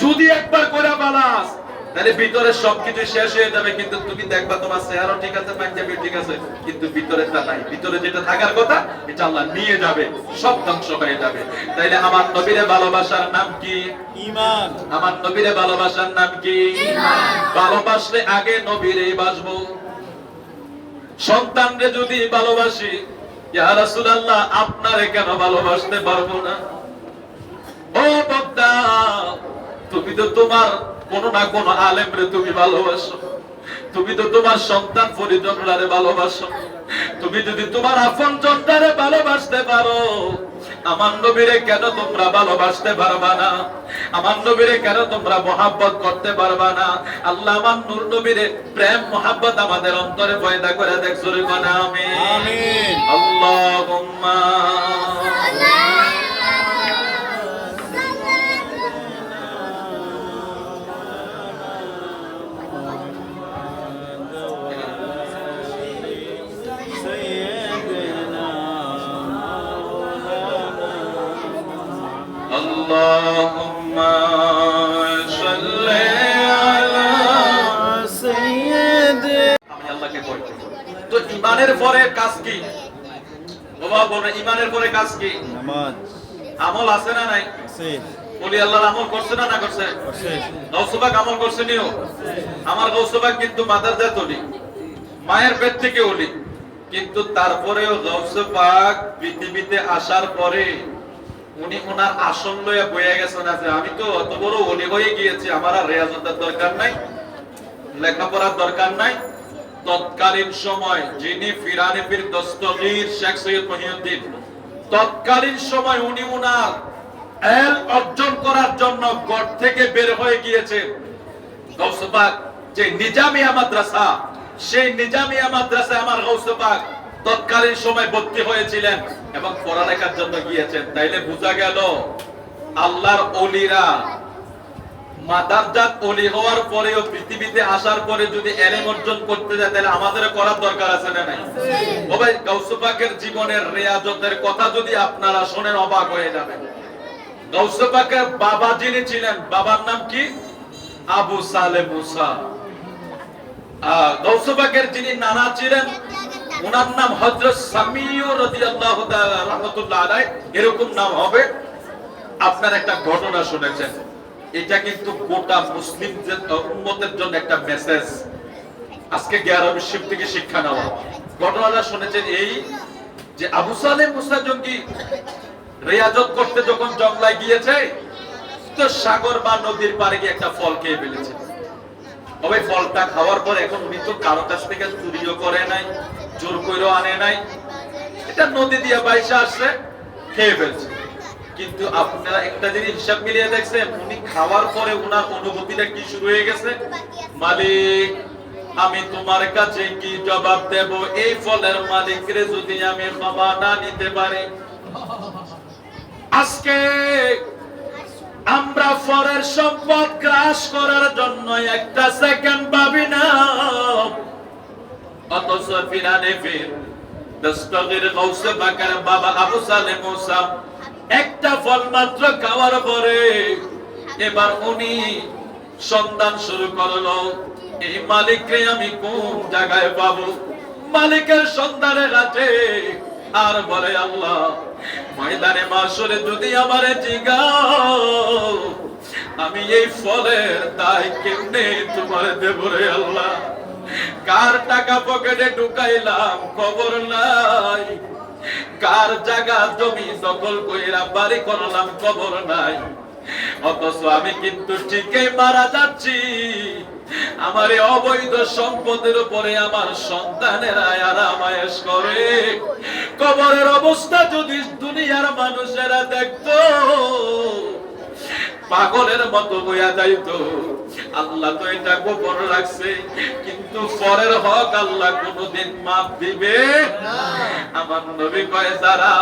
যদি একবার করে বালাস তাহলে ভিতরে সবকিছু শেষ হয়ে যাবে, কিন্তু তুমি দেখবা তোমার চেহারা ঠিক আছে, পাঞ্জাবি ঠিক আছে, কিন্তু ভিতরেটা নাই। ভিতরে যেটা থাকার কথা এটা আল্লাহ নিয়ে যাবে, সব ধ্বংস হয়ে যাবে। তাইলে আমার নবীরে ভালোবাসার নাম কি? ঈমান। আমার নবীরে ভালোবাসার নাম কি? ঈমান। ভালোবাসলে আগে নবীরেই বাসবো। সন্তানরে যদি ভালোবাসি, ইয়া রাসূলুল্লাহ আপনারে কেন ভালোবাসতে পারবো না? ও বান্দা, তুমি তো তোমার কোন না কোন আলেমরে তুমি ভালোবাসো, তুমি তো তোমার সন্তান পরিজনরে ভালোবাসো। তুমি যদি তোমার আপনজনরে ভালোবাসতে পারো, আমার নবীরে কেন তোমরা ভালোবাসতে পারবা না? আমার নবীরে কেন তোমরা মহব্বত করতে পারবা না? আল্লাহ আমার নূর নবীরে প্রেম মহব্বত আমাদের অন্তরে পয়দা করে দেখ। জোরে বলেন আমিন। আল্লাহুম্মা আল্লাহুম্মা সাল্লি আলা সাইয়্যিদিনা। আমি আল্লাহকে ভয় করি। তো ঈমানের পরে কাজ কি? বাবা বলেন ঈমানের পরে কাজ কি? নামাজ। আমল আছে না নাই? আছে। ওলি আল্লাহর আমল করছে না করছে? করছে। গাউসুবাক আমল করছে নিও। আমার গাউসুবাক কিন্তু মাদারজাত ওলি, মায়ের পেট থেকে ওলি, কিন্তু তারপরেও গাউসুবাক পৃথিবীতে আসার পরে উনি ওনার আসন লইয়া বইয়া গেছেন আছে আমি তো অত বড় ওলি হয়ে গিয়েছি, আমার আর রিয়াজতের দরকার নাই, লেখাপড়ার দরকার নাই। তৎকালীন সময় যিনি ফিরানে পীর দস্তগীর শেখ সৈয়দ মহিউদ্দিন, তৎকালীন সময় উনি ওনার এল অর্জন করার জন্য গড় থেকে বের হয়ে গিয়েছেন। গাউসে পাক যে নিজামিয়া মাদ্রাসা, সেই নিজামিয়া মাদ্রাসায় আমার গাউসে পাক তৎকালীন সময় ভর্তি হয়েছিলেন এবং পড়ালেখার জন্য গিয়েছেন। তাইলে বোঝা গেল আল্লাহর ওলিরা মাদারজাত ওলি হওয়ার পরেও পৃথিবীতে আসার পরে যদি ইলম অর্জন করতে যায় তাহলে আমাদের করার দরকার আছে না নাই? ও ভাই গাউসে পাকের জীবনের রিয়াজতের কথা যদি আপনারা শুনেন অবাক হয়ে যাবেন। গাউসে পাকের বাবা যিনি ছিলেন, বাবার নাম কি? আবু সালেহ মুসা। গাউসে পাকের যিনি নানা ছিলেন ওনার নাম হযরত সামিউ রাদিয়াল্লাহু তাআলা রাহমাতুল্লাহ আলাইহি, এরকম নাম হবে। আপনার একটা ঘটনা শুনেছেন, এটা কিন্তু গোটা মুসলিম উম্মতের জন্য একটা মেসেজ। আজকে 11 বিশ্ব থেকে শিক্ষা নেওয়া ঘটনাটা শুনেছেন এই যে আবু সালেহ মুসা জঙ্গি রিয়াজত করতে যখন জঙ্গলায় গিয়েছে, তো সাগর বা নদীর পাড়ে গিয়ে একটা ফল খেয়ে ফেলেছে। তবে ফলটা খাওয়ার পর এখন উনি তো কারো কাছ থেকে চুরিও করে নাই, জোর করেও আনে নাই, এটা নদী দিয়ে বাইসা আসছে, খেয়ে ফেলছে। কিন্তু আপনারা একটা জিনিস হিসাব মিলিয়ে দেখছেন, উনি খাওয়ার পরে উনার অনুভূতিটা কি শুরু হয়ে গেছে? মালিক, আমি তোমার কাছে কি জবাব দেব? এই ফলের মালিকরে যদি আমি ক্ষমা না নিতে পারি। আজকে আমরা ফরের সম্পদ গ্রাস করার জন্য একটা সেকেন্ড ভাবি না, অথচ ফিরানে ফির দস্তগীর গৌসে পাকের বাবা আবু সালেহ মুসা একটা ফল মাত্র খাওয়ার পরে এবার উনি সন্ধান শুরু করলো, এই মালিককে আমি কোন জায়গায় পাবো? মালিকের সন্ধানে ঘাটে আর বলে, আল্লাহ ময়দানে মাশরে যদি আমারে জিগাও, আমি এই ফলের দায় কেমনে তোমারে দেব রে আল্লাহ? কার টাকা পকেটে ঢুকাইলাম খবর নাই, কার জায়গা জমি দখল কইরা বাড়ি করলাম খবর নাই, অথচ আমি কিন্তু ঠিকই মারা যাচ্ছি। আমার এই অবৈধ সম্পদের উপরে আমার সন্তানেরা আরামায়েশ করে। কবরের অবস্থা যদি দুনিয়ার মানুষেরা দেখতো, পাগলের মতো বইয়া যাইতো। আল্লাহ তো এটা গোপন রাখছে, কিন্তু পরের হক আল্লাহ কোনদিন মাফ দিবে না। আমার নবী কয়, যারা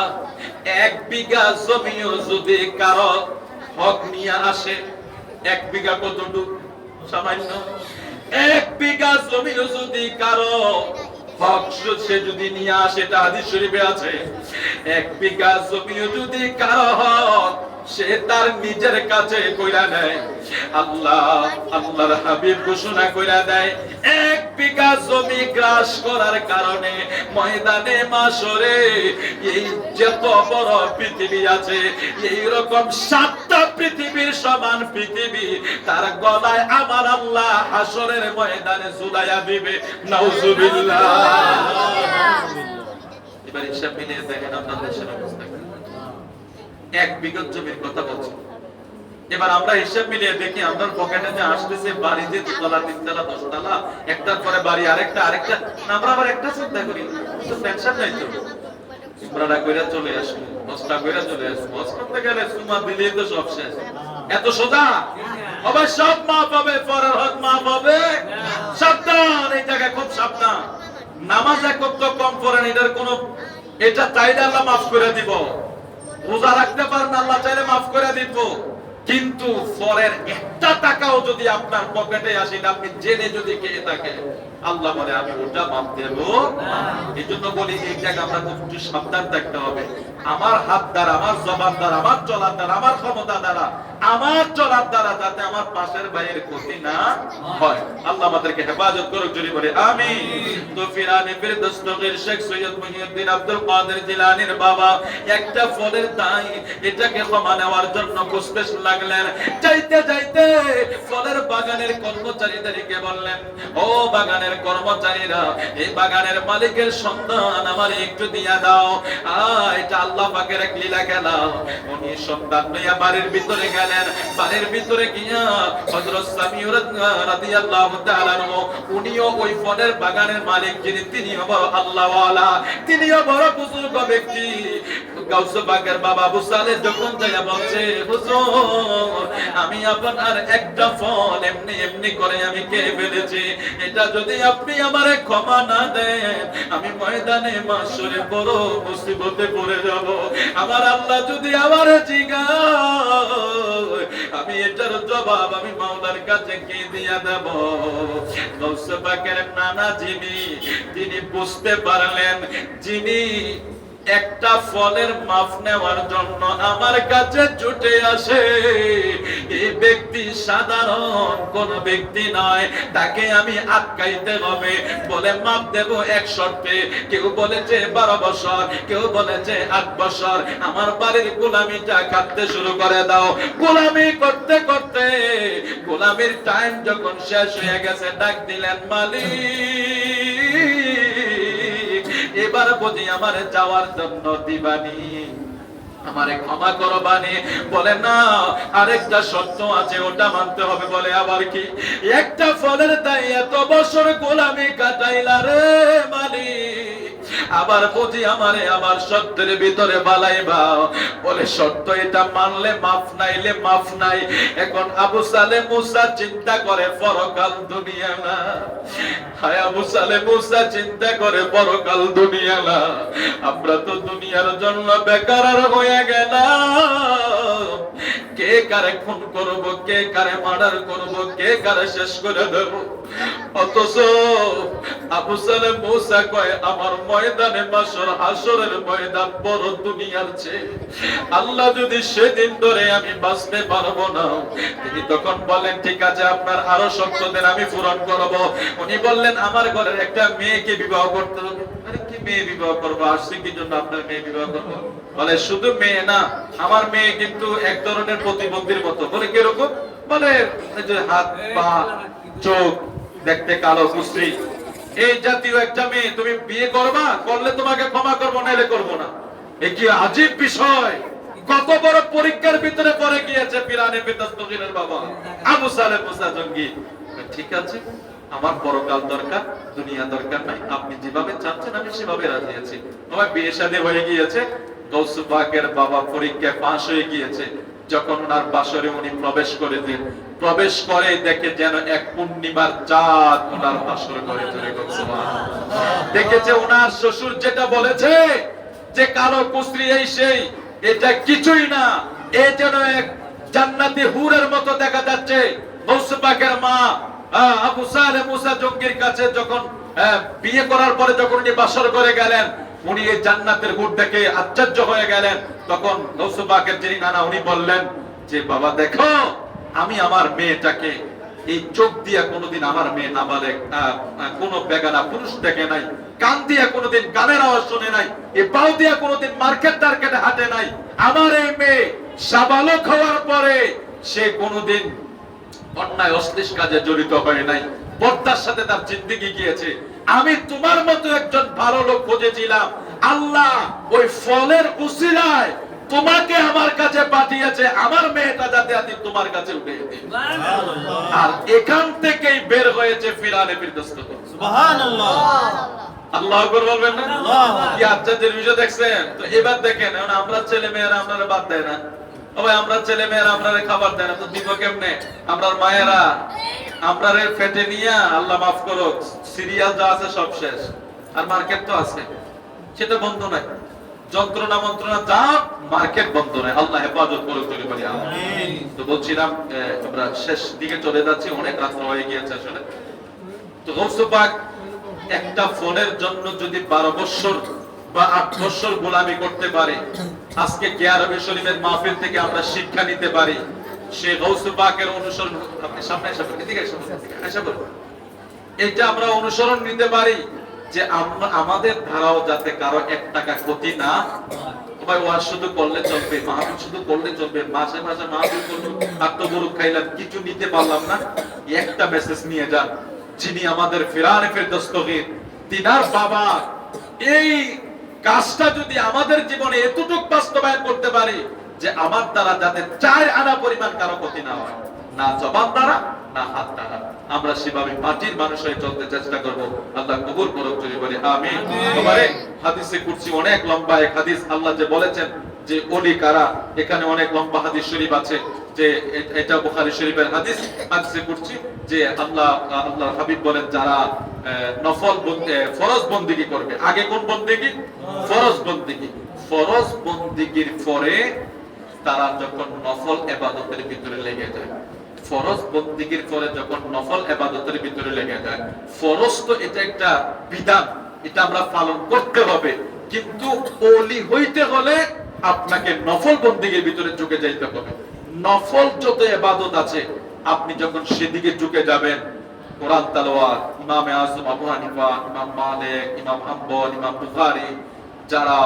1 বিঘা জমিও যদি কারো হক নিয়ে আসে, 1 বিঘা কতটুকু? সামান্য। 1 বিঘা জমিও যদি কারো হক সে যদি নিয়ে আসে, এটা হাদিস শরীফে আছে, 1 বিঘা জমিও যদি কারো হক সে তার নিজের কাছে কইরা নেয়, আল্লাহর হাবিব ঘোষণা কইরা দেয়, 1 বিঘা জমি গ্রাস করার কারণে ময়দানে মাশরে এই যত বড় পৃথিবী আছে, এই রকম 7টা পৃথিবীর সমান পৃথিবী তার গলায় আমার আল্লাহ হাশরের ময়দানে ঝুলাইয়া দিবে। নাউজুবিল্লাহ। এবার হিসাব মিলিয়ে দেখেন আপনাদের দেশের অবস্থা। 1 বিঘা জমির কথা বলছি। এবার আমরা হিসাব মিলিয়ে দেখি, আমরা পকেটে যে আসতেছে বাড়ি যে 2 তলা 3 তলা 10 তলা, একটার পরে বাড়ি আরেকটা, আমরা আবার একটা চিন্তা করি, তো টেনশন নাই তো, আমরা কইরা চলে আসবো, বস্তা কইরা চলে আসবো। বস করতে গেলে সুমা দিলেই তো সব শেষ। এত সোজা? অবশ্য সব মাফ হবে, পরের হক মাফ হবে। সাবধান, এই জায়গায় খুব সাবধান। নামাজ কত কম পড়েন, এটার কোনো, এটা চাইলে আল্লাহ মাফ করে দিব। রোজা রাখতে পারেন, আল্লাহ চাইলে মাফ করে দিব। কিন্তু পরের একটা টাকাও যদি আপনার পকেটে আসে, আপনি জেনে যদি খেয়ে থাকেন, আল্লাহ বলে আমি ওটা মাফ দেব না। এই জন্য বলি, এই জায়গায় আমরা খুব সাবধান থাকতে হবে। আমার হাত দ্বারা, আমার জবান দ্বারা, আমার চলার দ্বারা, আমার ক্ষমতা দ্বারা, আমার চলার দ্বারা যাতে আমার পাশের ভাইয়ের ক্ষতি না হয়। আল্লাহ আমাদেরকে হেফাজত করুক, জোরে বলে আমিন। তো ফিরানে ফেরদৌসের শেখ সৈয়দ মুহিউদ্দিন আব্দুল কাদের জিলানীর বাবা একটা ফলের দায়, এটাকে ক্ষমা নেওয়ার জন্য খুঁজতে লাগলেন। যাইতে যাইতে ফলের বাগানের কর্মচারীদেরকে বললেন, ও বাগানের কর্মচারীরা, এই বাগানের মালিকের সন্ধান আমার একটু দিয়া দাও। এটা আল্লাহ পাকের এক লীলা খেলা। উনি সন্ধান নিয়ে বাড়ির ভিতরে গেলেন। বাড়ির ভিতরে গিয়া হযরত সামিউর রাদিয়াল্লাহু তাআলা উনিও ওই ফলের বাগানের মালিক, যিনি তিনিও বড় আল্লাহওয়ালা, তিনিও বড় বুজুর্গ ব্যক্তি। গাউসে পাকের বাবা আবু সালেহ যখন যাইয়া বলছে, হুজুর আমি আপনার একটা ফল এমনি এমনি করে আমি খেয়ে ফেলেছি, এটা যদি আপনি আমারে ক্ষমা না দেন, আমি ময়দানে মাশরে বড় মুসিবতে পড়ে যাব। আমার আল্লাহ যদি আমারে জিগায়, আমি এটার জবাব আমি মাওলার কাছে কি দিয়া দেব? গাউসে পাকের নানা তিনি বুঝতে পারলেন, যিনি একটা ফলের মাফ নেওয়ার জন্য আমার কাছে ছুটে আসে, এই ব্যক্তি সাধারণ কোন ব্যক্তি নয়, তাকে আমি আটকাইতে হবে। বলে মাফ দেব 1 শর্তে। কেউ বলেছে 12 বছর, কেউ বলেছে 8 বছর। আমার বাড়ির গোলামিটা কাটতে শুরু করে দাও। গোলামি করতে করতে গোলামির টাইম যখন শেষ হয়ে গেছে, ডাক দিলেন, মালিক এবার বুঝি আমারে যাওয়ার জন্য দিবানি, আমারে ক্ষমা করবানি। বলে না, আরেকটা শর্ত আছে, ওটা মানতে হবে। বলে আবার কি? একটা ফলের তাই এত বছর গোলামি কাটাইলা রে মালিক, আবার বুঝি আমারে আবার শর্তের ভিতরে বালাইবা। বলে শর্ত এটা মানলে মাফ, নাইলে মাফ নাই। এখন আবু সালে মুসা চিন্তা করে পরকাল দুনিয়া না। হায় আবু সালে মুসা চিন্তা করে পরকাল দুনিয়া না। আমরা তো দুনিয়ার জন্য বেকার হয়ে গেলাম। কে কারে খুন করব, কে কারে মার্ডার করব, কে কারে শেষ করে দেব। অথচ আবু সালে মুসা কয় আমার ময়দানে মাশর, হাসরের ময়দান বড় দুনিয়ার চেয়ে। আল্লাহ যদি সেদিন ধরে আমি বাঁচতে পারবো না, তিনি তখন বলেন ঠিক আছে আপনার আরো শর্ত দেন, আমি পূরণ করব। উনি বললেন আমার ঘরের একটা মেয়েকে বিবাহ করতে হবে। আরে কি মেয়ে বিবাহ করবো? আসছি কি জন্য আপনার মেয়ে বিবাহ করবো? বলে শুধু মেয়ে না, আমার মেয়ে কিন্তু এক ধরনের প্রতিবন্ধীর মতো। বলে কিরকম? বলে যে হাত পা চোখ দেখতে কালো কুশ্রী, এই জাতীয় একটা মেয়ে তুমি বিয়ে করবা, করলে তোমাকে ক্ষমা করবো, নাইলে করবো না। এ কি আজীব বিষয়! কত বড় পরীক্ষার ভিতরে পড়ে গিয়েছে পিরানে বিদাস্তগীরের বাবা আবু সালেহ মুসা জঙ্গি। ঠিক আছে, আমার পরকাল দরকার, দুনিয়া দরকার নাই। আপনি যেভাবে চাচ্ছেন আমি সেভাবে রাজি আছি। আমার বিয়ে শাদী হয়ে গিয়েছে। গৌসুল পাকের বাবা পরীক্ষায় পাশ হয়ে গিয়েছে। যখন ওনার বাসরে উনি প্রবেশ করে দেন, প্রবেশ করে দেখে যেন এক পূর্ণিমার চাঁদ ওনার বাসর ঘরে চলে গেছে। দেখেছে ওনার শ্বশুর যেটা বলেছে যে কালো কুশ্রী এই সেই, এটা কিছুই না। এ যেন এক জান্নাতি হুরের মতো দেখা যাচ্ছে। গৌসুল পাকের মা আবু সালেহ মুসা জঙ্গির কাছে যখন বিয়ে করার পরে যখন উনি বাসর করে গেলেন, উনি এই জান্নাতের হুর দেখে আশ্চর্য হয়ে গেলেন। তখন গৌসুল পাকের যিনি নানা, উনি বললেন যে বাবা দেখো, আমি আমার মেয়েটাকে এই চোখ দিয়া কোনোদিন আমার মেয়ে নাবালেগ কোন বেগানা পুরুষ দেখে নাই, কান দিয়া কোনোদিন গানের আওয়াজ শুনে নাই, এই পাও দিয়া কোনোদিন মার্কেট টার্কেটে হাঁটে নাই। আমার এই মেয়ে সাবালক হওয়ার পরে সে কোনোদিন অন্যায় অশ্লীল কাজে জড়িত হয় নাই, পর্দার সাথে তার জিন্দেগি গিয়েছে। আমি তোমার মতো একজন ভালো লোক খুঁজেছিলাম, আল্লাহ ওই ফলের উসিলায় তোমাকে আমার কাছে পাঠিয়েছে, আমার মেয়েটা যাতে আমি তোমার কাছে উঠে দিই। আর এখান থেকেই বের হয়েছে ফিরানে বিরদস্তগী। সুবহানাল্লাহ, আল্লাহু আকবার বলবেন না? কি আশ্চর্যের বিষয় দেখছেন? তো এবার দেখেন, আমরা ছেলে মেয়েরা আপনারা বাদ দেয় না। আমরা ছেলে মেয়েরা আপনারা খাবার দেয় না, তো দিব কেমনে? আমরা মায়েরা আমরারে পেটে নিয়ে, আল্লাহ মাফ করো, সিরিয়াল যা আছে সব শেষ। আর মার্কেট তো আছে, সেটা বন্ধ নাই। যন্ত্রণা মন্ত্রণা যা, মার্কেট বন্ধ নাই। আল্লাহ হেফাজত করে চলে পারি, আমিন। তো বলছিলাম আমরা শেষ দিকে চলে যাচ্ছি, অনেক রাত্র হয়ে গিয়েছে আসলে। তো গৌসুল পাক একটা ফলের জন্য যদি 12 বছর বা 8 বছর গোলামি করতে পারে, আজকে গিয়ারবে শরীফের মাহফিল থেকে আমরা শিক্ষা নিতে পারি। সে গৌসুল পাকের অনুসরণ, আপনি সামনে এসে বলুন, এদিকে এসে বলুন, এটা আমরা অনুসরণ নিতে পারি যে আমাদের ধারাও যাতে কারো 1 টাকা ক্ষতি না। ভাই ওয়াজ শুধু করলে চলবে, মাহফিল শুধু করলে চলবে, মাসে মাসে মাহফিল করলাম, আত্মগরু খাইলাম, কিছু নিতে পারলাম না। একটা মেসেজ নিয়ে যান, যিনি আমাদের ফিরানে বিরদস্তগীর, তিনার বাবা এই কাজটা যদি আমাদের জীবনে এতটুকু বাস্তবায়ন করতে পারি যে আমার দ্বারা যাতে 4 আনা পরিমাণ কারো ক্ষতি না হয়, না জবান দ্বারা না হাত দ্বারা, আমরা সেভাবে মাটির মানুষ হয়ে চলতে চেষ্টা করব। আল্লাহ কবুল করুক, যদি বলি আমিন। তোমারে হাদিসে কুরসি অনেক লম্বা এক হাদিস, আল্লাহ যে বলেছেন যে ওলি কারা, এখানে অনেক লম্বা হাদিস শরীফ আছে, যে এটা বুখারী শরীফের হাদিস। হাদিসে কুরসি যে আল্লাহর হাবিব বলেন যারা নফল ফরজ বন্দেগী করবে, আগে কোন বন্দেগী? ফরজ বন্দেগী। ফরজ বন্দেগীর পরে তারা যখন নফল ইবাদতের ভিতরে লেগে যায়, ফরজ বন্দেগীর পরে যখন নফল ইবাদতের ভিতরে লেগে যায়, ফরজ তো এটা একটা বিধান, এটা আমরা পালন করতে হবে, কিন্তু ওলি হইতে হলে আপনাকে নফল বন্দেগীর ভিতরে ঝুঁকে যাইতে হবে। নফল যত ইবাদত আছে আপনি যখন সেদিকে ঝুঁকে যাবেন, কোরআন তেলাওয়াত, ইমামে আযম আবু হানিফা, ইমাম মালিক, ইমাম হাম্বল, ইমাম বুখারী, যারা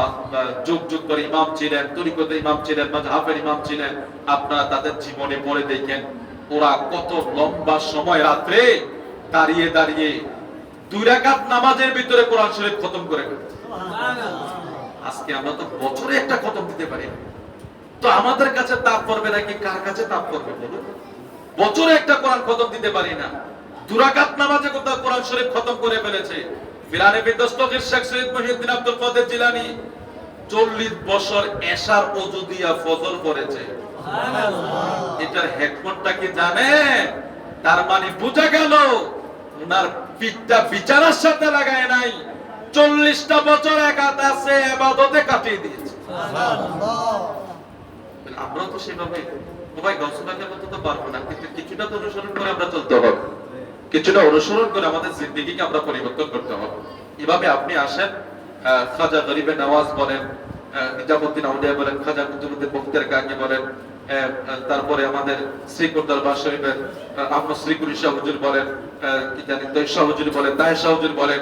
যুগ যুগ ধরে ইমাম ছিলেন, তরিকতের ইমাম ছিলেন, মাযহাবের ইমাম ছিলেন, আপনারা তাদের জীবনে পড়ে দেখেন ওরা কত লম্বা সময় রাত্রে দাঁড়িয়ে দাঁড়িয়ে 2 রাকাত নামাজের ভিতরে কোরআন শরীফ খতম করে ফেলছে। আজকে আমরা তো বছরে একটা খতম দিতে পারি না। তো আমাদের কাছে তাপ পড়বে নাকি কার কাছে তাপ পড়বে বলুন? বছরে একটা কোরআন খতম দিতে পারি না। দুরাকাত নামাজে কোথাও কোরআন শরীফ খতম করে ফেলেছে। ফিরানে বিদস্তগীর শেখ সৈয়দ মহিউদ্দিন আব্দুল কাদের জিলানী 40 বছর এশার ওযু দিয়া ফজর পড়েছে। সুবহানাল্লাহ। এটার হিকমতটা কি জানেন? তার মানে বোঝা গেল ওনার পিঠটা বিচারের সাথে লাগায় নাই, 40টা বছর একাদাসে ইবাদতে কাটিয়ে দিয়েছে। সুবহানাল্লাহ। আমরা তো সেভাবে সবাই গসলাকে মতো তো পারবো না, কিন্তু কিছুটা তো অনুসরণ করে আমরা চলতে হবে, কিছুটা অনুসরণ করে আমাদের জিন্দেগিকে আমরা পরিবর্তন করতে হবে। এভাবে আপনি আসেন, খাজা গরিবে নওয়াজ বলেন, নিজামুদ্দিন আউলিয়া বলেন, খাজা কুতুবুদ্দিন বখতিয়ার কাকি বলেন, তারপরে আমাদের শ্রীকুর দরবার শরীফের আমরা শ্রীকুরি শাহ হুজুর বলেন, কি জানি তৈ শাহ হুজুর বলেন, তাই শাহ হুজুর বলেন,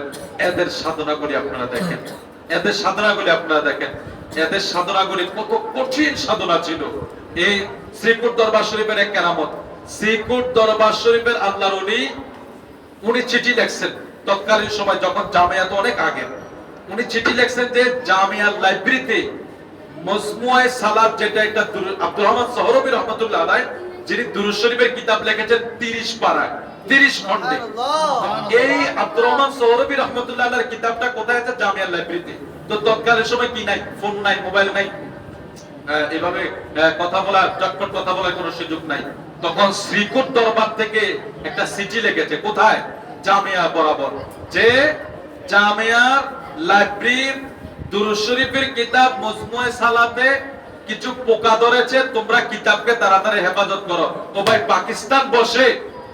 এদের সাধনাগুলি আপনারা দেখেন, এদের সাধনাগুলি আপনারা দেখেন, এদের সাধনাগুলি কত কঠিন সাধনা ছিল। এই শ্রীকুর দরবার শরীফের এক কেরামত, শ্রীকুর দরবার শরীফের আল্লাহর ওলি উনি চিঠি লিখছেন তৎকালীন সময়, যখন জামিয়া তো অনেক আগে, উনি চিঠি লিখছেন যে জামিয়ার লাইব্রেরিতে মজমুআয়ে সালাত, যেটা একটা আব্দুর রহমান সোহরাবী রাহমাতুল্লাহ আলাইহি যিনি দুরূদ শরীফের কিতাব লিখেছেন 30 পারায় 30 খণ্ডে, এই আব্দুর রহমান সোহরাবী রাহমাতুল্লাহ আলাইহির কিতাবটা কোথায় আছে? জামিয়ার লাইব্রেরিতে। তো তৎকালীন সময় কি নাই, ফোন নাই, মোবাইল নাই, এভাবে কথা বলা, চটপট কথা বলার কোনো সুযোগ নাই। তখন শ্রীকুট দরবার থেকে একটা চিঠি লিখেছে, কোথায়? জামিয়া বরাবর, যে জামিয়ার লাইব্রেরির দুরূদ শরীফের কিতাব মজমুআয়ে সালাতে কিছু পোকা ধরেছে, তোমরা কিতাবকে তাড়াতাড়ি হেফাজত করো। তো ভাই পাকিস্তান বসে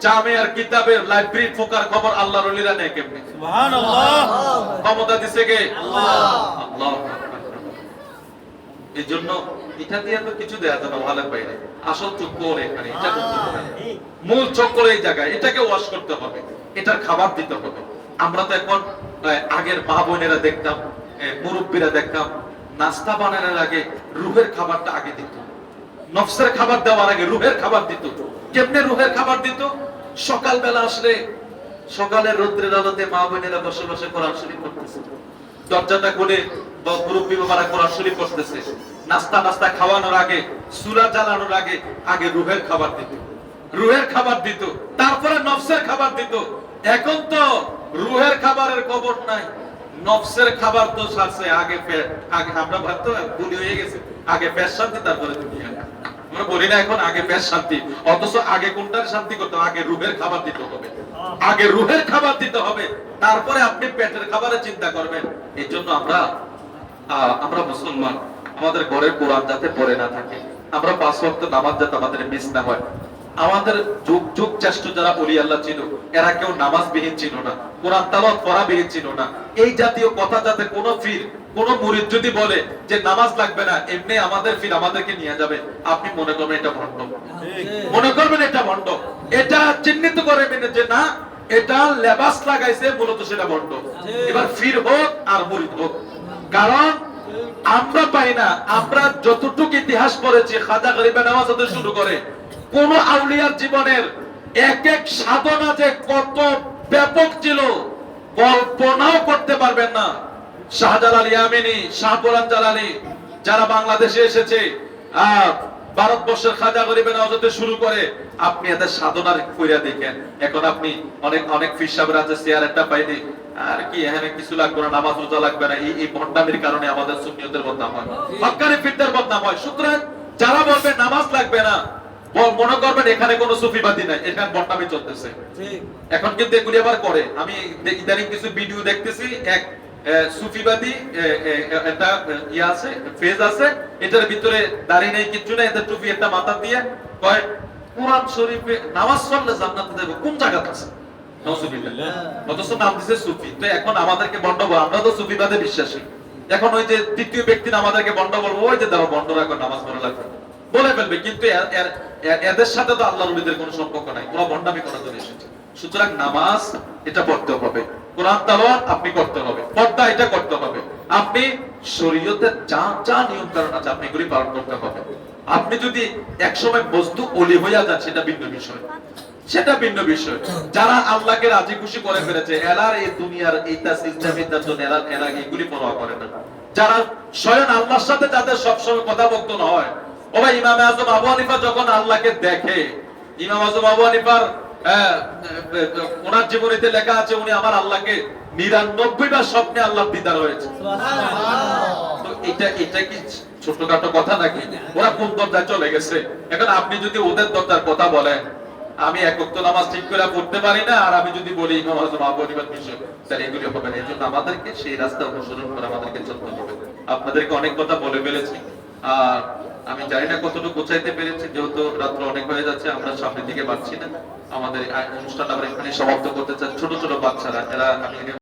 জামিয়ার কিতাবের লাইব্রেরির পোকার খবর আল্লাহর ওলিরা নেয় কেমনে? সুবহানাল্লাহ। ক্ষমতা দিছে কে? আল্লাহ। আল্লাহ। এই জন্য এটা দিয়ে তো কিছু দেয়া যাবে ওয়ালের বাইরে, আসল চক্কর এখানে, এটা করতে হবে, মূল চক্কর এই জায়গায়, এটাকে ওয়াশ করতে হবে, এটার খাবার দিতে হবে। আমরা তো এখন আগের মা বোনেরা দেখতাম, মুরব্বীরা দেখতাম, নাস্তা বানানোর আগে রুহের খাবারটা আগে দিত, নফসের খাবার দেওয়ার আগে রুহের খাবার দিত। কেমনে রুহের খাবার দিত? সকালবেলা আসলে সকালের রৌদ্রের আলোতে মা বোনেরা বসে বসে কোরআন শরীফ পড়তেছে, দরজাটা খুলে মুরব্বী বাবারা কোরআন শরীফ পড়তেছে, নাস্তা খাওয়ানোর আগে, সূরা জ্বালানোর আগে আগে রুহের খাবার দিত, রুহের খাবার দিত, তারপরে নফসের খাবার দিত। এখন তো রুহের খাবারের কবর নাই, নফসের খাবার তো সারছে আগে পেট, আগে আমরা ভাবতো বলি হয়ে গেছে, আগে পেট শান্তি তারপরে দুনিয়া। আমরা বলি না এখন আগে পেট শান্তি, অথচ আগে কোনটার শান্তি করতে হবে? আগে রুহের খাবার দিতে হবে, আগে রুহের খাবার দিতে হবে, তারপরে আপনি পেটের খাবারের চিন্তা করবেন। এই জন্য আমরা মুসলমান, আমাদের ঘরের কোরআন যাতে পড়ে না থাকে, আমরা 5 ওয়াক্ত নামাজ যাতে আমাদের মিস না হয়। আমাদের যুগ যুগ শ্রেষ্ঠ যারা ওলি আল্লাহ ছিল, এরা কেউ নামাজবিহীন ছিল না, কোরআন তেলাওয়াত করাবিহীন ছিল না। এই জাতীয় কথা যাতে কোনো পীর, কোনো মুরিদ যদি বলে যে নামাজ লাগবে না, এমনি আমাদের পীর আমাদেরকে নিয়ে যাবে, আপনি মনে করবেন এটা ভণ্ড, মনে করবেন এটা ভণ্ড। এটা চিহ্নিত করবেন যে না, এটা লেবাস লাগাইছে, মূলত সেটা ভণ্ড। এবার পীর হোক আর মুরিদ হোক, কারণ আমরা পাই না, আমরা যতটুকু ইতিহাস পড়েছি খাজা গরিবে নওয়াজ হতে শুরু করে কোন আউলিয়ার জীবনের এক এক সাধনা যে কত ব্যাপক ছিল কল্পনাও করতে পারবেন না। শাহজালাল ইয়ামিনী, শাহপুরান জালালী যারা বাংলাদেশে এসেছে, ভারতবর্ষের খাজা গরিবে নওয়াজ হতে শুরু করে, আপনি এদের সাধনার কইরা দেখেন। এখন আপনি অনেক পীর সাহেবের আছে চেয়ারটা পাইনি, আর কি এখানে কিছু লাগবে না, নামাজ রোজা লাগবে না, এই ভণ্ডামির কারণে আমাদের সুন্নিয়তের বদনাম হয়, হক্কানি পীরদের বদনাম হয়। সুতরাং যারা বলবে নামাজ লাগবে না, মনে করবেন এখানে কোনো সুফিবাদী নাই, এখানে ভণ্ডামি চলতেছে। এখন কিন্তু এগুলি আবার করে, আমি ইদানিং কিছু ভিডিও দেখতেছি, এক সুফিবাদী একটা ইয়ে আছে, ফেজ আছে, এটার ভিতরে দাড়ি নেই, কিচ্ছু নেই, এদের টুপি একটা মাথা দিয়ে কয় কোরআন শরীফে নামাজ পড়লে জান্নাতে যাবে, কোন জায়গাতে আছে? অথচ নাম দিছে সুফি। তো এখন আমাদেরকে ভণ্ড বলে, আমরা তো সুফিবাদে বিশ্বাসী। এখন ওই যে তৃতীয় ব্যক্তি আমাদেরকে ভণ্ড বলবো, ওই যে দেখো ভণ্ডরা এখন নামাজ পড়া লাগবে বলে ফেলবে, কিন্তু এদের সাথে তো আল্লাহর ওলিদের কোনো সম্পর্ক নাই, ওরা ভণ্ডামি করার জন্য এসেছে। সুতরাং নামাজ এটা পড়তে হবে, কোরআন তেলাওয়াত আপনি করতে হবে, পর্দা এটা করতে হবে, আপনি শরীয়তের যা নিয়ম কানুন আছে আপনি এগুলি পালন করতে হবে। আপনি যদি একসময় বস্তু ওলি হইয়া যান সেটা ভিন্ন বিষয়, সেটা ভিন্ন বিষয়। যারা আল্লাহকে রাজি খুশি করে ফেলেছে, এলার এই দুনিয়ার এইটা সিস্টেমের জন্য এরা এগুলি পরোয়া করে না। যারা স্বয়ং আল্লাহর সাথে যাদের সবসময় কথাবার্তা হয়, ও ভাই ইমাম আজম আবু হানিফা যখন আল্লাহকে দেখে, ইমাম আজম আবু হানিফার ওনার জীবনীতে লেখা আছে উনি আমার আল্লাহকে 99 বার স্বপ্নে আল্লাহ দিদার হয়েছে। তো এটা কি ছোটখাটো কথা নাকি? ওরা কোন দরজায় চলে গেছে। এখন আপনি যদি ওদের দরজার কথা বলেন, আমি এক ওয়াক্ত নামাজ ঠিক করে পড়তে পারি না, আর আমি যদি বলি ইমাম আজম আবু হানিফার বিষয়, তাহলে এগুলি হবে না। এজন্য আমাদেরকে সেই রাস্তা অনুসরণ করে আমাদেরকে চলতে হবে। আপনাদেরকে অনেক কথা বলে ফেলেছি, আর আমি জানি না কতটুকু গোছাইতে পেরেছি, যেহেতু রাত্র অনেক হয়ে যাচ্ছে, আমরা সামনের দিকে বাড়ছি না। আমাদের অনুষ্ঠান আমরা এখানে সমাপ্ত করতে চাই। ছোট ছোট বাচ্চারা, এরা আমি